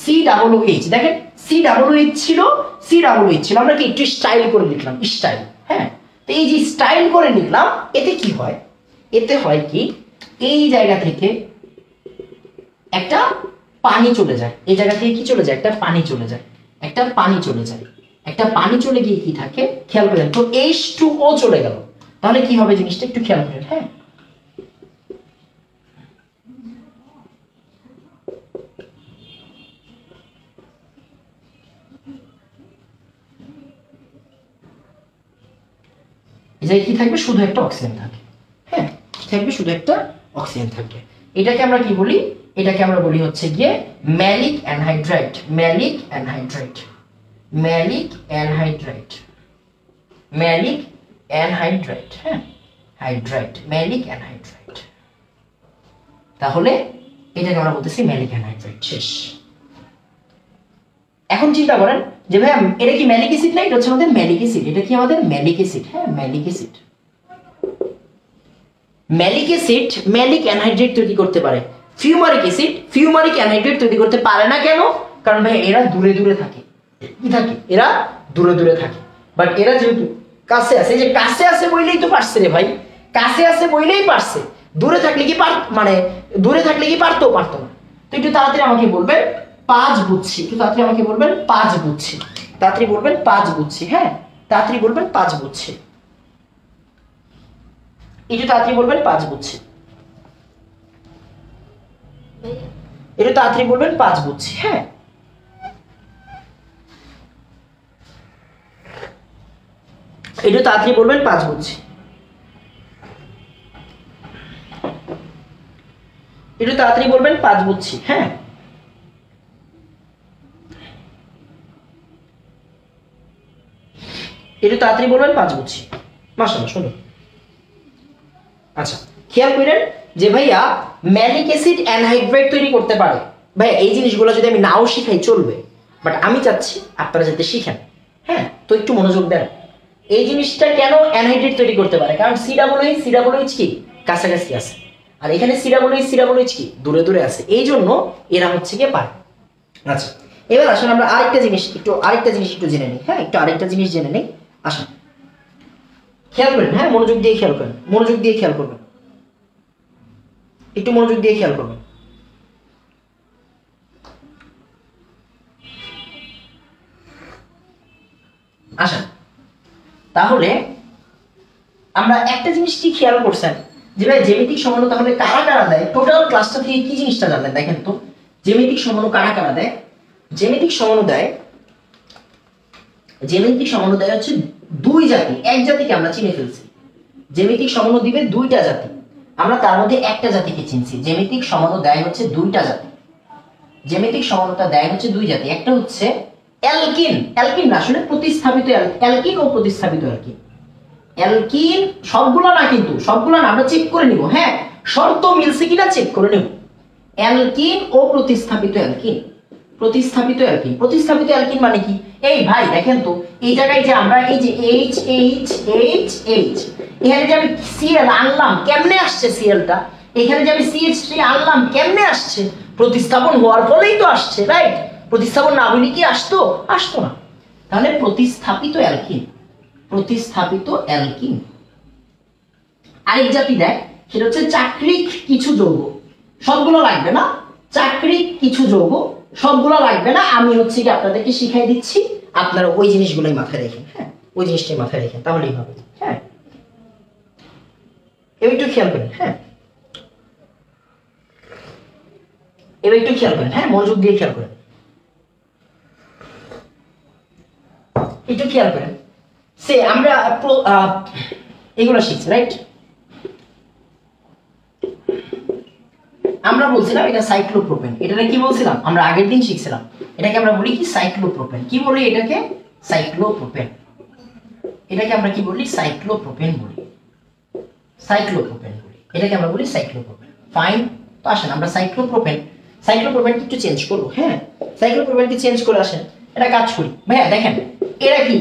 COOH দেখেন, COOH ছিল, COOH ছিল, আমরা কি একটু স্টাইল করে লিখলাম, স্টাইল। হ্যাঁ, তো এই যে স্টাইল করে লিখলাম, এতে কি হয়? এতে হয় কি, এই জায়গা থেকে একটা পানি চলে যায়, এই জায়গা থেকে কি চলে যায়, একটা পানি চলে যায়, একটা পানি চলে যায়, একটা পানি চলে গিয়ে কি থাকে খেয়াল করেন তো H2O চলে গেল, তাহলে কি হবে জিনিসটা একটু খেয়াল করেন। হ্যাঁ, এই জায়গায় কি থাকবে, শুধু একটা অক্সিজেন থাকবে। হ্যাঁ, থাকবে শুধু একটা অক্সিজেন থাকবে। এটাকে আমরা কি বলি, এটাকে আমরা বলি হচ্ছে গিয়ে malic anhydride, malic anhydride, malic anhydride, malic anhydride. হ্যাঁ, হাইড্রাইট, ম্যালিক অ্যানহাইড্রাইট। তাহলে এটাকে আমরা বলতেছি ম্যালিক অ্যানহাইড্রাইট। শেষ। এখন চিন্তা করেন যে ভাই এটা কি ম্যালিক অ্যাসিড না, এটা হচ্ছে আমাদের ম্যালিক অ্যাসিড, এটা কি আমাদের ম্যালিক অ্যাসিড। হ্যাঁ, malic acid. Malic acid malic anhydrate তৈরি করতে পারে, ফিউমারিক অ্যাসিড ফিউমারিক অ্যানহাইড্রেট তৈরি করতে পারে না। কেন? কারণ ভাই এরা দূরে দূরে থাকে, কি থাকে, এরা দূরে দূরে থাকে। বাট এরা যেহেতু কাছে আছে, যে কাছে আছে বইলেই তো পারছে রে ভাই, কাছে আছে বইলেই পারছে, দূরে থাকলে কি মানে দূরে থাকলে কি পারতো না। তো একটু তাড়াতাড়ি আমাকে বলবেন 5 বুঝছি, একটু তাড়াতাড়ি আমাকে বলবেন 5 বুঝছি, তাড়াতাড়ি বলবেন 5 বুঝছি। হ্যাঁ, তাড়াতাড়ি বলবেন 5 বুঝছি, একটু তাড়াতাড়ি বলবেন 5 বুঝছি, একটু তাড়াতাড়ি বলবেন 5 বুঝছি। হ্যাঁ, একটু তাড়াতাড়ি বলবেন 5 বুঝছি, একটু তাড়াতাড়ি বলবেন 5 বুঝছি। হ্যাঁ, একটু তাড়াতাড়ি বলবেন 5 বুঝছি। মাশাআল্লাহ, শুনুন। আচ্ছা, খেয়াল করেন যে ভাইয়া ম্যালিক অ্যাসিড অ্যানহাইড্রাইট তৈরি করতে পারে। ভাইয়া এই জিনিসগুলো যদি আমি নাও শিখাই চলবে, বাট আমি চাচ্ছি আপনারা যাতে শিখেন। হ্যাঁ, তো একটু মনোযোগ দেন। এই জিনিসটা কেন অ্যানহাইড্রেট তৈরি করতে পারে, কারণ COOH কি কাছাকাছি আছে, আর এখানে COOH কি দূরে দূরে আছে, এই জন্য এরা হচ্ছে গিয়ে পারে। আচ্ছা, এবার আসুন আমরা আরেকটা জিনিস একটু জেনে নিই। হ্যাঁ, একটু আরেকটা জিনিস জেনে নিই। আসুন, খেয়াল করেন। হ্যাঁ, মনোযোগ দিয়ে খেয়াল করেন, মনোযোগ দিয়ে খেয়াল করবেন, একটু মনোযোগ দিয়ে খেয়াল করবেন। আচ্ছা, তাহলে আমরা একটা জিনিস কি খেয়াল করছেন যে ভাই জ্যামিতিক সমাণু তাহলে কারা কারা দেয়, টোটাল ক্লাসটা থেকে কি জিনিসটা জানলেন দেখেন তো। জ্যামিতিক সমাণু কারা কারা দেয়, জ্যামিতিক সমাণু দেয় হচ্ছে 2 জাতি, এক জাতিকে আমরা চিনে ফেলছি। জ্যামিতিক সমাণু দিবে 2টা জাতি, আমরা তার মধ্যে একটা জাতিকে চিনছি। জ্যামিতিক সমাণু দেয় হচ্ছে 2টা জাতি, জ্যামিতিক সমাণুটা দেয় হচ্ছে 2 জাতি। একটা হচ্ছে অ্যালকিন, অ্যালকিন না আসলে প্রতিস্থাপিত অ্যালকিন ও প্রতিস্থাপিত অ্যালকিন। অ্যালকিন সবগুলো না, কিন্তু সবগুলো না, আমরা চেক করে নিব। হ্যাঁ, শর্ত মিলছে কিনা চেক করে নেব। অ্যালকিন ও প্রতিস্থাপিত অ্যালকিন, প্রতিস্থাপিত অ্যালকিন। প্রতিস্থাপিত অ্যালকিন মানে কি, এই ভাই দেখেন তো, এই জায়গায় যে আমরা এই যে H এখানে যে আমি Cl আনলাম, কেমনে আসছে Clটা, এখানে যে আমি CH3 আনলাম, কেমনে আসছে, প্রতিস্থাপন হওয়ার ফলেই তো আসছে, রাইট। প্রতিস্থাপন না হলে কি আসতো না। তাহলে প্রতিস্থাপিত অ্যালকিন, প্রতিস্থাপিত অ্যালকিন। আরেক জাতি দেখ, সেটা হচ্ছে চাক্রিক কিছু যৌগ, সবগুলো লাগবে না, চাক্রিক কিছু যৌগ সবগুলো লাগবে না, আমি হচ্ছে কি আপনাদেরকে শিখাই দিচ্ছি, আপনারা ওই জিনিসগুলোই মাথায় রাখেন। হ্যাঁ, ওই জিনিসটাই মাথায় রাখেন, তাহলেই হবে। হ্যাঁ, এবার একটু খেয়াল করেন। হ্যাঁ, এবার একটু খেয়াল করেন। হ্যাঁ, মনোযোগ দিয়ে খেয়াল করেন, একটু খেয়াল করেন। সে আমরা এগুলো শিখছি, রাইট। আমরা বলছিলাম এটা সাইক্লোপ্রোপেন, এটাকে কি বলছিলাম আমরা আগের দিন শিখছিলাম, এটাকে আমরা বলি কি সাইক্লোপ্রোপেন। কি বলি এটাকে, সাইক্লোপ্রোপেন। এটাকে আমরা কি বলি, সাইক্লোপ্রোপেন বলি, সাইক্লোপ্রোপেন বলি, এটাকে আমরা বলি সাইক্লোপ্রোপেন। ফাইন। তো আসেন আমরা সাইক্লোপ্রোপেন একটু চেঞ্জ করবো। হ্যাঁ, সাইক্লোপ্রোপেনকে চেঞ্জ করে আসেন, এটা কাজ করি। ভাইয়া দেখেন এরা কি,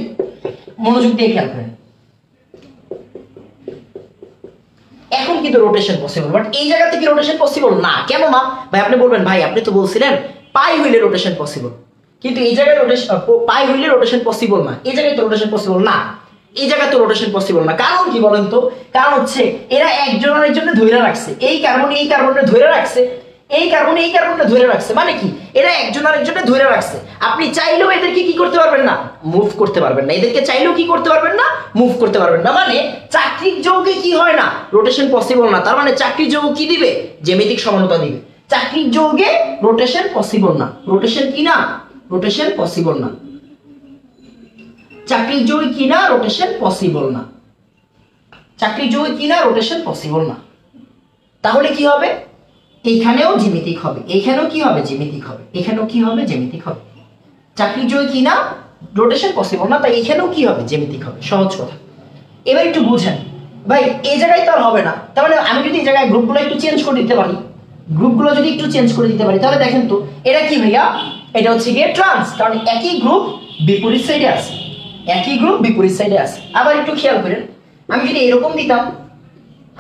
মনোযোগ দিয়ে খেয়াল করেন। এখন কিন্তু রোটেশন পসিবল, বাট এই জায়গা থেকে রোটেশন পসিবল না। কেন না ভাই, আপনি বলবেন ভাই আপনি তো বলছিলেন পাই হইলে রোটেশন পসিবল, কিন্তু এই জায়গায় রোটেশন পাই হইলে রোটেশন পসিবল না, এই জায়গায় তো রোটেশন পসিবল না, এই জায়গায় তো রোটেশন পসিবল না। কারণ কি বলেন তো, কারণ হচ্ছে এরা একজন আরেকজনকে ধরে রাখছে, এই কার্বন এই কার্বনকে ধরে রাখছে, এই কার্বনটা ধরে রাখছে, মানে কি এরা একজন আরেকজনকে ধরে রাখছে। আপনি চাইলেও এদেরকে কি করতে পারবেন না, মুভ করতে পারবেন না। এদেরকে চাইলেও কি করতে পারবেন না, মুভ করতে পারবেন না। মানে চাকরিক যৌগে কি হয় না, রোটেশন পসিবল না। তার মানে চাকরিক যৌগ কি দিবে, জ্যামিতিক সমানতা দিবে। চাকরিক যৌগে রোটেশন পসিবল না, রোটেশন কি না, রোটেশন পসিবল না। চাকরিক যৌগে কি না, রোটেশন পসিবল না। চাকরিক যৌগে কি না, রোটেশন পসিবল না। তাহলে কি হবে, এইখানেও জ্যামিতিক হবে, এইখানেও কি হবে, জ্যামিতিক হবে, এখানেও কি হবে, জ্যামিতিক হবে। চাকরিক যৌগে কি না, রোটেশন পসিবল না, তাই এখানেও কি হবে, জ্যামিতিক হবে। সহজ কথা। এবার একটু বুঝেন ভাই, এই জায়গায় তো আর হবে না। তার মানে আমি যদি এই জায়গায় গ্রুপগুলো একটু চেঞ্জ করে দিতে পারি, গ্রুপগুলো যদি একটু চেঞ্জ করে দিতে পারি, তাহলে দেখেন তো এটা কি ভাইয়া, এটা হচ্ছে গিয়ে ট্রান্স, কারণ একই গ্রুপ বিপরীত সাইডে আছে, একই গ্রুপ বিপরীত সাইডে আছে। আবার একটু খেয়াল করেন, আমি যদি এরকম দিতাম,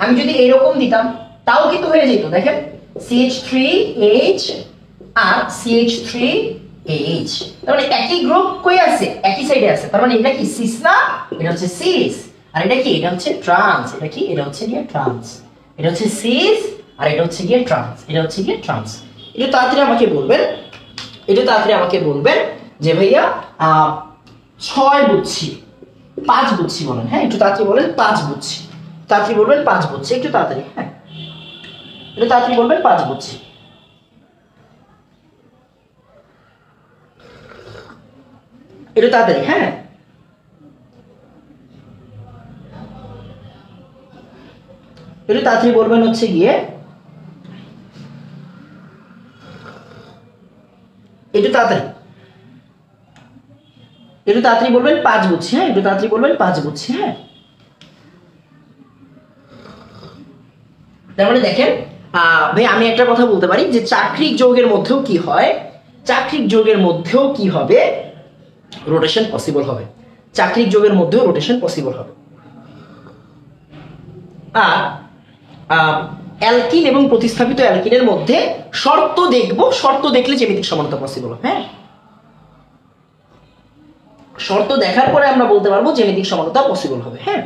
আমি যদি এরকম দিতাম, তাও কিন্তু হয়ে যেত। দেখেন CH3H আর CH3H, তার মানে একই গ্রুপ কই আছে, একই সাইডে আছে। তার মানে এটা কি সিস না, এটা হচ্ছে সিস। আর এটা কি, এটা হচ্ছে ট্রান্স। এটা কি, এটা হচ্ছে গিয়ে ট্রান্স। এটা হচ্ছে সিস আর এটা হচ্ছে গিয়ে ট্রান্স, এটা হচ্ছে গিয়ে ট্রান্স। একটু তাড়াতাড়ি আমাকে বলবেন, একটু তাড়াতাড়ি আমাকে বলবেন যে ভাইয়া 6 বুঝছি, 5 বুঝছি বলেন। হ্যাঁ, একটু তাড়াতাড়ি বলেন 5 বুঝছি, তাড়াতাড়ি বলবেন 5 বুঝছি, একটু তাড়াতাড়ি। হ্যাঁ, একটু তাড়াতাড়ি বলবেন 5 বুঝছি। একটু তাড়াতাড়ি। হ্যাঁ, একটু তাড়াতাড়ি বলবেন হচ্ছে গিয়ে, একটু তাড়াতাড়ি, একটু তাড়াতাড়ি বলবেন 5 বুঝছি। হ্যাঁ, একটু তাড়াতাড়ি বলবেন 5 বুঝছি। হ্যাঁ, তার মানে দেখেন ভাই, আমি একটা কথা বলতে পারি যে চাকরিক যৌগের মধ্যেও কি হয়, চাকরিক যৌগের মধ্যেও কি হবে, রোটেশন পসিবল হবে। চাকরিক যৌগের মধ্যেও রোটেশন পসিবল হবে। আর অ্যালকিন এবং প্রতিস্থাপিত অ্যালকিনের মধ্যে শর্ত দেখব, শর্ত দেখলে জ্যামিতিক সমানতা পসিবল। হ্যাঁ, শর্ত দেখার পরে আমরা বলতে পারবো জ্যামিতিক সমানতা পসিবল হবে। হ্যাঁ,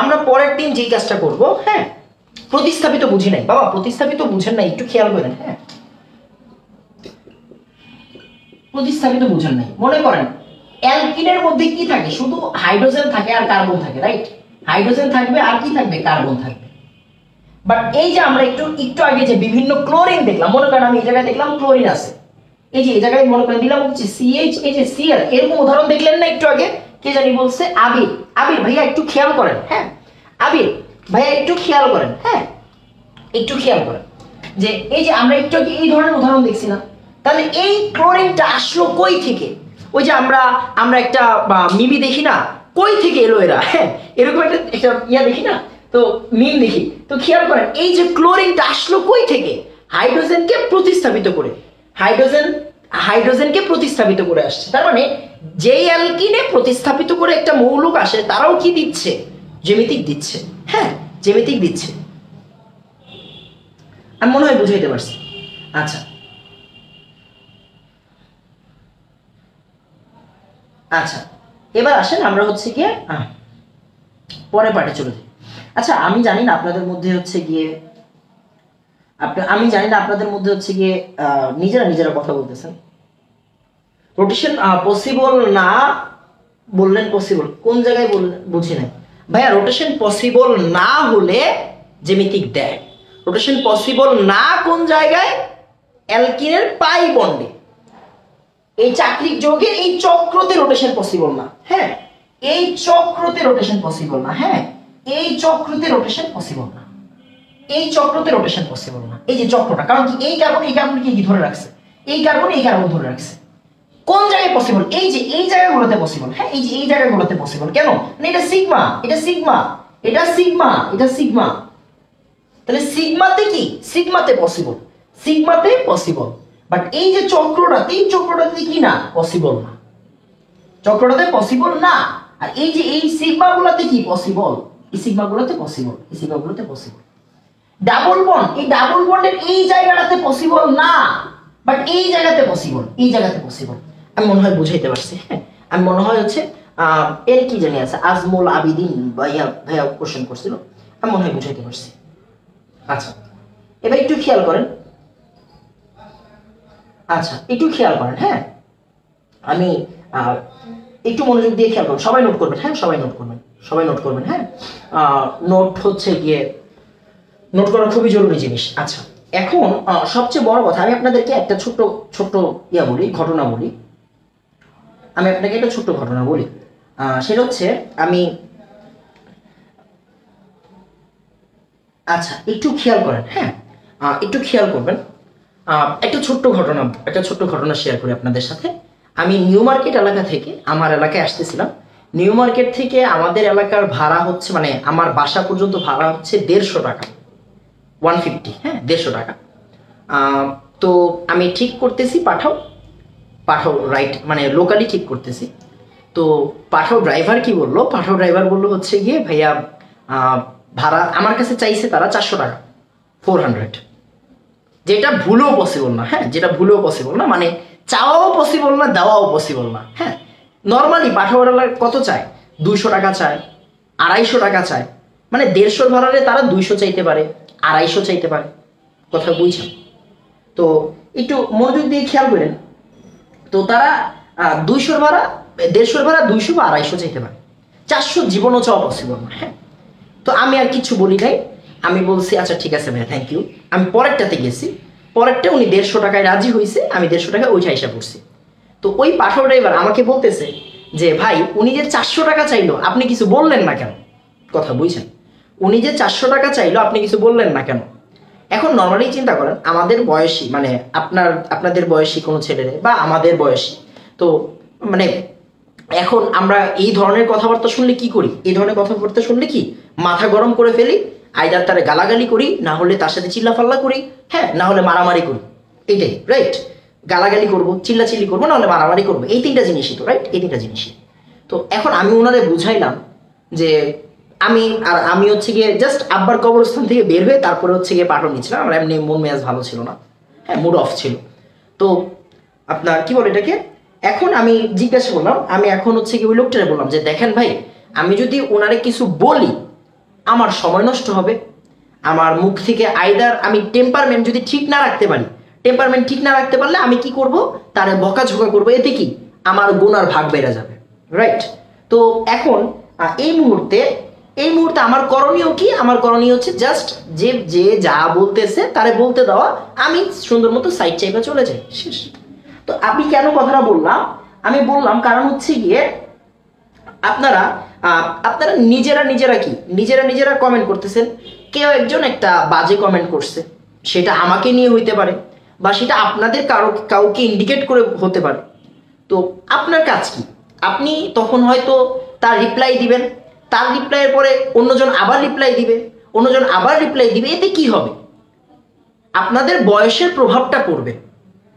আমরা পরের দিন যেই কাজটা করব, হ্যাঁ, প্রতিস্থাপিত বুঝি নাই বাবা, প্রতিস্থাপিত বুঝেন নাই, একটু খেয়াল করেন। হ্যাঁ, প্রতিস্থাপিত বুঝেন নাই। মনে করেন অ্যালকিনের মধ্যে কি থাকে, শুধু হাইড্রোজেন থাকে আর কার্বন থাকে, রাইট? হাইড্রোজেন থাকবে আর কি থাকবে, কার্বন থাকবে। বাট এই যে আমরা একটু আগে যে বিভিন্ন ক্লোরিন দেখলাম, মনে করেন আমি এই জায়গায় দেখলাম ক্লোরিন আছে, এই যে এই জায়গায় মনে করেন দিলাম হচ্ছে CH, এই যে Cl, এরকম উদাহরণ দেখলেন না একটু আগে? কে জানি বলছে আবির, আবির ভাইয়া একটু খেয়াল করেন। হ্যাঁ, আবির ভাইয়া একটু খেয়াল করেন। হ্যাঁ, একটু খেয়াল করেন যে এই যে আমরা একটু আগে এই ধরনের উদাহরণ দেখছি না, তাহলে এই ক্লোরিনটা আসলো কই থেকে? ওই যে আমরা একটা মিমি দেখি না, কই থেকে এলো এরা? হ্যাঁ, এরকম একটা ইয়া দেখি না, তো মিম দেখি, তো খেয়াল করেন এই যে ক্লোরিনটা আসলো কই থেকে? হাইড্রোজেনকে প্রতিস্থাপিত করে, হাইড্রোজেনকে প্রতিস্থাপিত করে আসছে। তার মানে যেই অ্যালকিনে প্রতিস্থাপিত করে একটা মৌলক আসে, তারাও কি দিচ্ছে, জ্যামিতিক দিচ্ছে। হ্যাঁ, জ্যামিতিক দিচ্ছে। আমি মনে হয় বুঝাইতে পারছি। আচ্ছা, আচ্ছা এবার আসেন আমরা হচ্ছে গিয়ে পরের পার্টে চলে যাই। আচ্ছা, আমি জানি না আপনাদের মধ্যে হচ্ছে গিয়ে নিজেরা কথা বলতেছেন। রোটেশন পসিবল না বললেন, পসিবল কোন জায়গায় বললেন বুঝি নাই ভাইয়া। রোটেশন পসিবল না হলে জ্যামিতিক দেয়। রোটেশন পসিবল না কোন জায়গায়? অ্যালকিনের পাই বন্ডে, এই চাকরিক যৌগের এই চক্রতে রোটেশন পসিবল না। হ্যাঁ, এই চক্রতে রোটেশন পসিবল না। হ্যাঁ, এই চক্রতে রোটেশন পসিবল না, এই চক্রতে রোটেশন পসিবল না। এই যে চক্রটা, কারণ কি এই কার্বন কি ধরে রাখছে, এই কার্বন ধরে রাখছে। কোন জায়গায় পসিবল? এই যে এই জায়গাগুলোতে পসিবল। হ্যাঁ, এই যে এই জায়গাগুলোতে পসিবল। কেন? মানে এটা সিগমা, এটা সিগমা, এটা সিগমা, এটা সিগমা। তাহলে সিগমাতে কি, সিগমাতে পসিবল, সিগমাতে পসিবল। বাট এই যে চক্রটাতে, এই চক্রটাতে কি না, পসিবল না, চক্রটাতে পসিবল না। আর এই যে এই সিগমাগুলোতে কি পসিবল, এই সিগমাগুলোতে পসিবল, এই সিগমাগুলোতে পসিবল। ডাবল বন্ড, এই ডাবল বন্ডের এই জায়গাটাতে পসিবল না, বাট এই জায়গাতে পসিবল, এই জায়গাতে পসিবল। আমি মনে হয় বুঝাইতে পারছি। হ্যাঁ, আমি মনে হয় হচ্ছে এর কি জানি আছে, আজমল আবিদিন ভাইয়া কোশ্চেন করছিল, আমি মনে হয় বুঝাইতে পারছি। আচ্ছা, এবার একটু খেয়াল করেন, আচ্ছা একটু খেয়াল করেন, হ্যাঁ আমি একটু মনোযোগ দিয়ে খেয়াল করুন, সবাই নোট করবেন, হ্যাঁ সবাই নোট করবেন, সবাই নোট করবেন, হ্যাঁ নোট হচ্ছে গিয়ে নোট করা খুবই জরুরি জিনিস। আচ্ছা এখন সবচেয়ে বড় কথা, আমি আপনাদেরকে একটা ছোট্ট ছোট্ট বলি, ঘটনা বলি, আমি আপনাকে একটা ছোট্ট ঘটনা বলি। সেটা হচ্ছে আমি আচ্ছা একটু খেয়াল করেন, হ্যাঁ একটু খেয়াল করবেন। একটা ছোট্ট ঘটনা শেয়ার করি আপনাদের সাথে। আমি নিউ মার্কেট এলাকা থেকে আমার এলাকায় আসতেছিলাম। নিউ মার্কেট থেকে আমাদের এলাকার ভাড়া হচ্ছে, মানে আমার বাসা পর্যন্ত ভাড়া হচ্ছে 150 টাকা, 150, হ্যাঁ 150 টাকা। তো আমি ঠিক করতেছি পাঠাও রাইট, মানে লোকালি ঠিক করতেছি। তো পাঠাও ড্রাইভার কি বললো, পাঠাও ড্রাইভার বললো হচ্ছে গিয়ে ভাইয়া ভাড়া আমার কাছে চাইছে তারা 400 টাকা, 400, যেটা ভুলেও পসিবল না, হ্যাঁ যেটা ভুলেও পসিবল না, মানে চাওয়াও পসিবল না, দেওয়াও পসিবল না। হ্যাঁ নর্মালি পাঠাওয়ালা কত চায়, 200 টাকা চায়, 250 টাকা চায়, মানে 150 ভাড়ারে তারা 200 চাইতে পারে, 250 চাইতে পারে, কথা বুঝছেন? তো একটু মনোযোগ দিয়ে খেয়াল করেন। তো তারা 200 ভাড়া, 150 ভাড়া 200 বা 250 চাইতে পারে, 400 জীবনও চাওয়া পসিবল না। হ্যাঁ তো আমি আর কিছু বলি নাই, আমি বলছি আচ্ছা ঠিক আছে ভাই থ্যাংক ইউ। আমি পরেরটাতে গেছি, পরেরটা উনি 150 টাকায় রাজি হয়েছে, আমি 150 টাকায় ওইটা হিসাব করছি। তো ওই পাঠাও ড্রাইভার আমাকে বলতেছে যে ভাই উনি যে 400 টাকা চাইলো আপনি কিছু বললেন না কেন, কথা বুঝছেন? উনি যে 400 টাকা চাইলো আপনি কিছু বললেন না কেন? এখন নর্মালি চিন্তা করেন আমাদের বয়সী, মানে আপনাদের বয়সী কোনো ছেলেরে বা আমাদের বয়সী, তো মানে এখন আমরা এই ধরনের কথাবার্তা শুনলে কি করি, এই ধরনের কথাবার্তা শুনলে কি মাথা গরম করে ফেলি, আইদার তারে গালাগালি করি, না হলে তার সাথে চিল্লাফাল্লা করি, হ্যাঁ না হলে মারামারি করি, এইটাই রাইট। গালাগালি করবো, চিল্লাচিল্লি করবো, না হলে মারামারি করবো, এই 3টা জিনিসই তো রাইট, এই 3টা জিনিসই। তো এখন আমি ওনারে বুঝাইলাম যে আমি হচ্ছে গিয়ে জাস্ট আব্বার কবরস্থান থেকে বের হয়ে তারপরে হচ্ছে গিয়ে পাঠানো নিচ্ছিলাম, আমার এমনি মন মেজাজ ভালো ছিল না, হ্যাঁ মুড অফ ছিল। তো আপনার কি বলে এটাকে, এখন আমি জিজ্ঞাসা করলাম, আমি এখন হচ্ছে কি ওই লোকটারে বললাম যে দেখেন ভাই আমি যদি ওনারে কিছু বলি আমার সময় নষ্ট হবে, আমার মুখ থেকে আইদার আমি টেম্পারমেন্ট যদি ঠিক না রাখতে পারি, টেম্পারমেন্ট ঠিক না রাখতে পারলে আমি কি করব, তারে বকাঝোকা করবো, এতে কি আমার গুনার ভাগ বেড়ে যাবে, রাইট? তো এখন এই মুহূর্তে আমার করণীয় কি, আমার করণীয় হচ্ছে জাস্ট যে যা বলতেছে তারে বলতে দেওয়া, আমি সুন্দর মতো সাইড চাইবা চলে যাই, শেষ। তো আমি কেন কথাটা বললাম, আমি বললাম কারণ হচ্ছে গিয়ে আপনারা নিজেরা কমেন্ট করতেছেন, কেউ একজন একটা বাজে কমেন্ট করছে, সেটা আমাকে নিয়ে হইতে পারে বা সেটা আপনাদের কাউকে ইন্ডিকেট করে হতে পারে। তো আপনার কাজ কি, আপনি তখন হয়তো তার রিপ্লাই দিবেন, তার রিপ্লাইয়ের পরে অন্যজন আবার রিপ্লাই দিবে, এতে কি হবে, আপনাদের বয়সের প্রভাবটা পড়বে।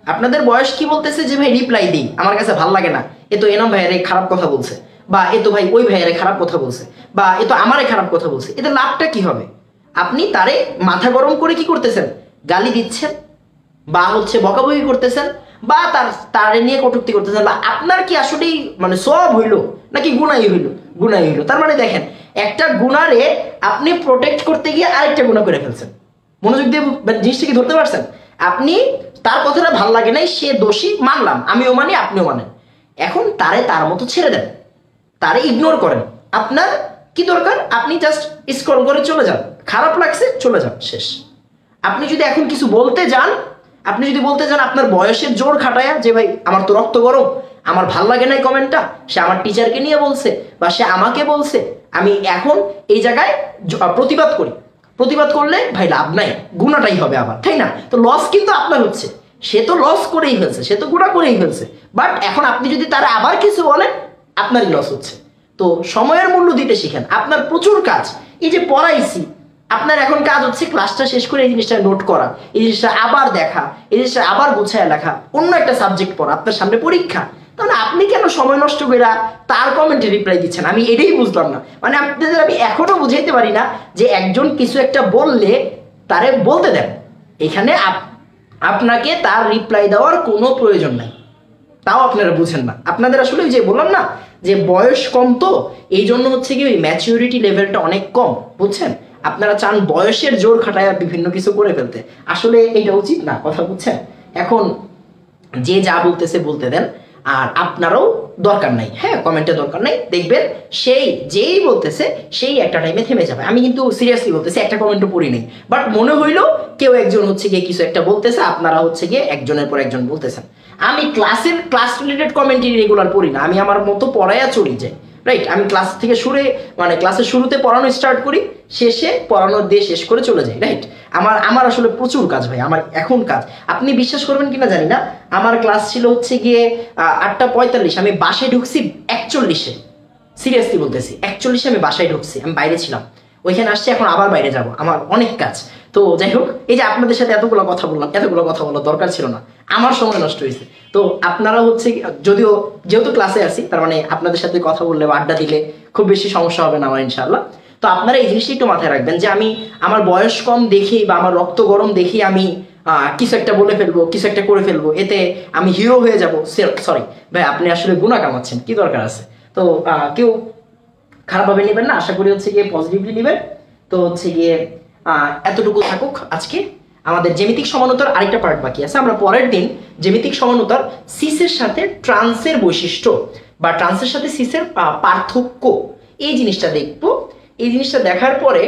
আপনাদের বয়স কি বলতেছে যে ভাই রিপ্লাই দিই, আমার কাছে ভাল লাগে না, এ তো এনাম ভাইয়ের খারাপ কথা বলছে, বা এ তো ভাই ওই ভাইয়ের খারাপ কথা বলছে, বা এ তো আমারে খারাপ কথা বলছে, এতে লাভটা কি হবে? আপনি তারে মাথা গরম করে কি করতেছেন, গালি দিচ্ছেন বা হচ্ছে বকাবকি করতেছেন বা তারে নিয়ে কটূক্তি করতেছেন, বা আপনার কি আসলেই মানে সব হইলো নাকি গুনাই হইলো? তার মানে দেখেন একটা গুনারে আপনি প্রোটেক্ট করতে গিয়ে আরেকটা গুনাহ করে ফেলছেন। মনোযোগ দিয়ে জিনিসটা কি ধরতে পারছেন? আপনি তার কথাটা ভাল লাগে নাই, সে দোষী মানলাম, আমিও মানি আপনিও মানেন, এখন তারে তার মতো ছেড়ে দেন, তারে ইগনোর করেন। আপনার কি দরকার, আপনি জাস্ট স্ক্রল করে চলে যান, খারাপ লাগছে চলে যান, শেষ। আপনি যদি এখন কিছু বলতে যান, আপনার বয়সের জোর খাটায়া যে ভাই আমার তো রক্ত গরম, আমার ভাল লাগে না কমেন্টটা, সে আমার টিচারকে নিয়ে বলছে বা সে আমাকে বলছে, আমি এখন এই জায়গায় প্রতিবাদ করলে ভাই লাভ নাই, গুণাটাই হবে আবার, তাই না? তো লস কিন্তু আপনার হচ্ছে, সে তো লস করেই ফেলছে, সে তো গুণা করেই ফেলছে, বাট এখন আপনি যদি তারা আবার কিছু বলেন আপনারই লস হচ্ছে। তো সময়ের মূল্য দিতে শিখেন, আপনার প্রচুর কাজ, এই যে পড়াইছি, আপনার এখন কাজ হচ্ছে ক্লাসটা শেষ করে এই জিনিসটা নোট করা, এই জিনিসটা আবার দেখা, এই জিনিসটা আবার গুছায় লেখা, অন্য একটা সাবজেক্ট পড়া, আপনার সামনে পরীক্ষা, তাহলে আপনি কেন সময় নষ্ট করে তার কমেন্টে রিপ্লাই দিচ্ছেন? আমি এটাই বুঝলাম না, মানে আপনাদের আমি এখনো বুঝাইতে পারি না যে একজন কিছু একটা বললে তারে বলতে দেন, এখানে আপনাকে তার রিপ্লাই দেওয়ার কোনো প্রয়োজন নাই, তাও আপনারা বুঝেন না। আপনাদের আসলে ওই যে বললাম না যে বয়স কম, তো এই জন্য হচ্ছে কি ওই ম্যাচিউরিটি লেভেলটা অনেক কম, বুঝছেন? আপনারা চান বয়সের জোর খাটায় বিভিন্ন কিছু করে ফেলতে, আসলে এটা উচিত না, কথা বুঝছেন? এখন যে যা বলতেছে বলতে দেন, আর আপনারও দরকার নাই, হ্যাঁ কমেন্টের দরকার নাই। দেখবেন সেই যেই বলতেছে সেই একটা টাইমে থেমে যাবে। আমি কিন্তু সিরিয়াসলি বলতেছি, একটা কমেন্টও পড়ি নাই, বাট মনে হইলো কেউ একজন হচ্ছে গিয়ে কিছু একটা বলতেছে, আপনারা হচ্ছে গিয়ে একজনের পর একজন বলতেছেন। আমি ক্লাস রিলেটেড কমেন্টই রেগুলার পড়ি না, আমি আমার মতো পড়াইয়া চলে যাই, রাইট। আমি ক্লাস থেকে মানে ক্লাসের শুরুতে পড়ানো স্টার্ট করি, শেষে পড়ানো দিয়ে শেষ করে চলে যাই, রাইট। আমার আসলে প্রচুর কাজ ভাই, আমার এখন কাজ। আপনি বিশ্বাস করবেন কিনা জানি না, আমার ক্লাস ছিল হচ্ছে গিয়ে 8:45, আমি বাসায় ঢুকছি 41-এ। সিরিয়াসলি বলতেছি 41-এ আমি বাসায় ঢুকছি, আমি বাইরে ছিলাম, ওইখানে আসছি, এখন আবার বাইরে যাব, আমার অনেক কাজ। তো যাই হোক, এই যে আপনাদের সাথে এতগুলো কথা বললাম, এতগুলো কথা বলার দরকার ছিল না, আমার সময় নষ্ট হয়েছে। তো আপনারা হচ্ছে যেহেতু ক্লাসে আসি, তার মানে আপনাদের সাথে কথা বললে বা আড্ডা দিলে খুব বেশি সমস্যা হবে না আমার ইনশাআল্লাহ। তো আপনারা এই জিনিসটা একটু মাথায় রাখবেন যে আমি আমার বয়স কম দেখি বা আমার রক্ত গরম দেখি আমি কিছু একটা বলে ফেলবো, কিছু একটা করে ফেলবো, এতে আমি হিরো হয়ে যাব। সরি ভাই, আপনি আসলে গুনাহ কামাচ্ছেন, কি দরকার আছে? তো কেউ খারাপভাবে নেবেন না, আশা করি হচ্ছে গিয়ে পজিটিভলি নেবেন। তো হচ্ছে গিয়ে এতটুকু থাকুক আজকে। আমাদের জ্যামিতিক সমানুতার আরেকটা পার্ট বাকি আছে, আমরা পরের দিন জ্যামিতিক সমানুতার সিসের সাথে ট্রান্সের বৈশিষ্ট্য বা ট্রান্সের সাথে সিসের পার্থক্য, এই জিনিসটা দেখবো। এই জিনিসটা দেখার পরে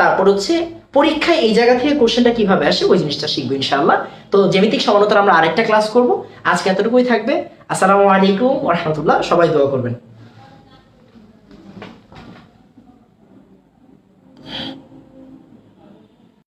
তারপর হচ্ছে পরীক্ষায় এই জায়গা থেকে কোশ্চেনটা কিভাবে আসে ওই জিনিসটা শিখবো ইনশাআল্লাহ। তো জ্যামিতিক সমানুতার আমরা আরেকটা ক্লাস করব, আজকে এতটুকুই থাকবে। আসসালামু আলাইকুম ওয়া রাহমাতুল্লাহ, সবাই দোয়া করবেন।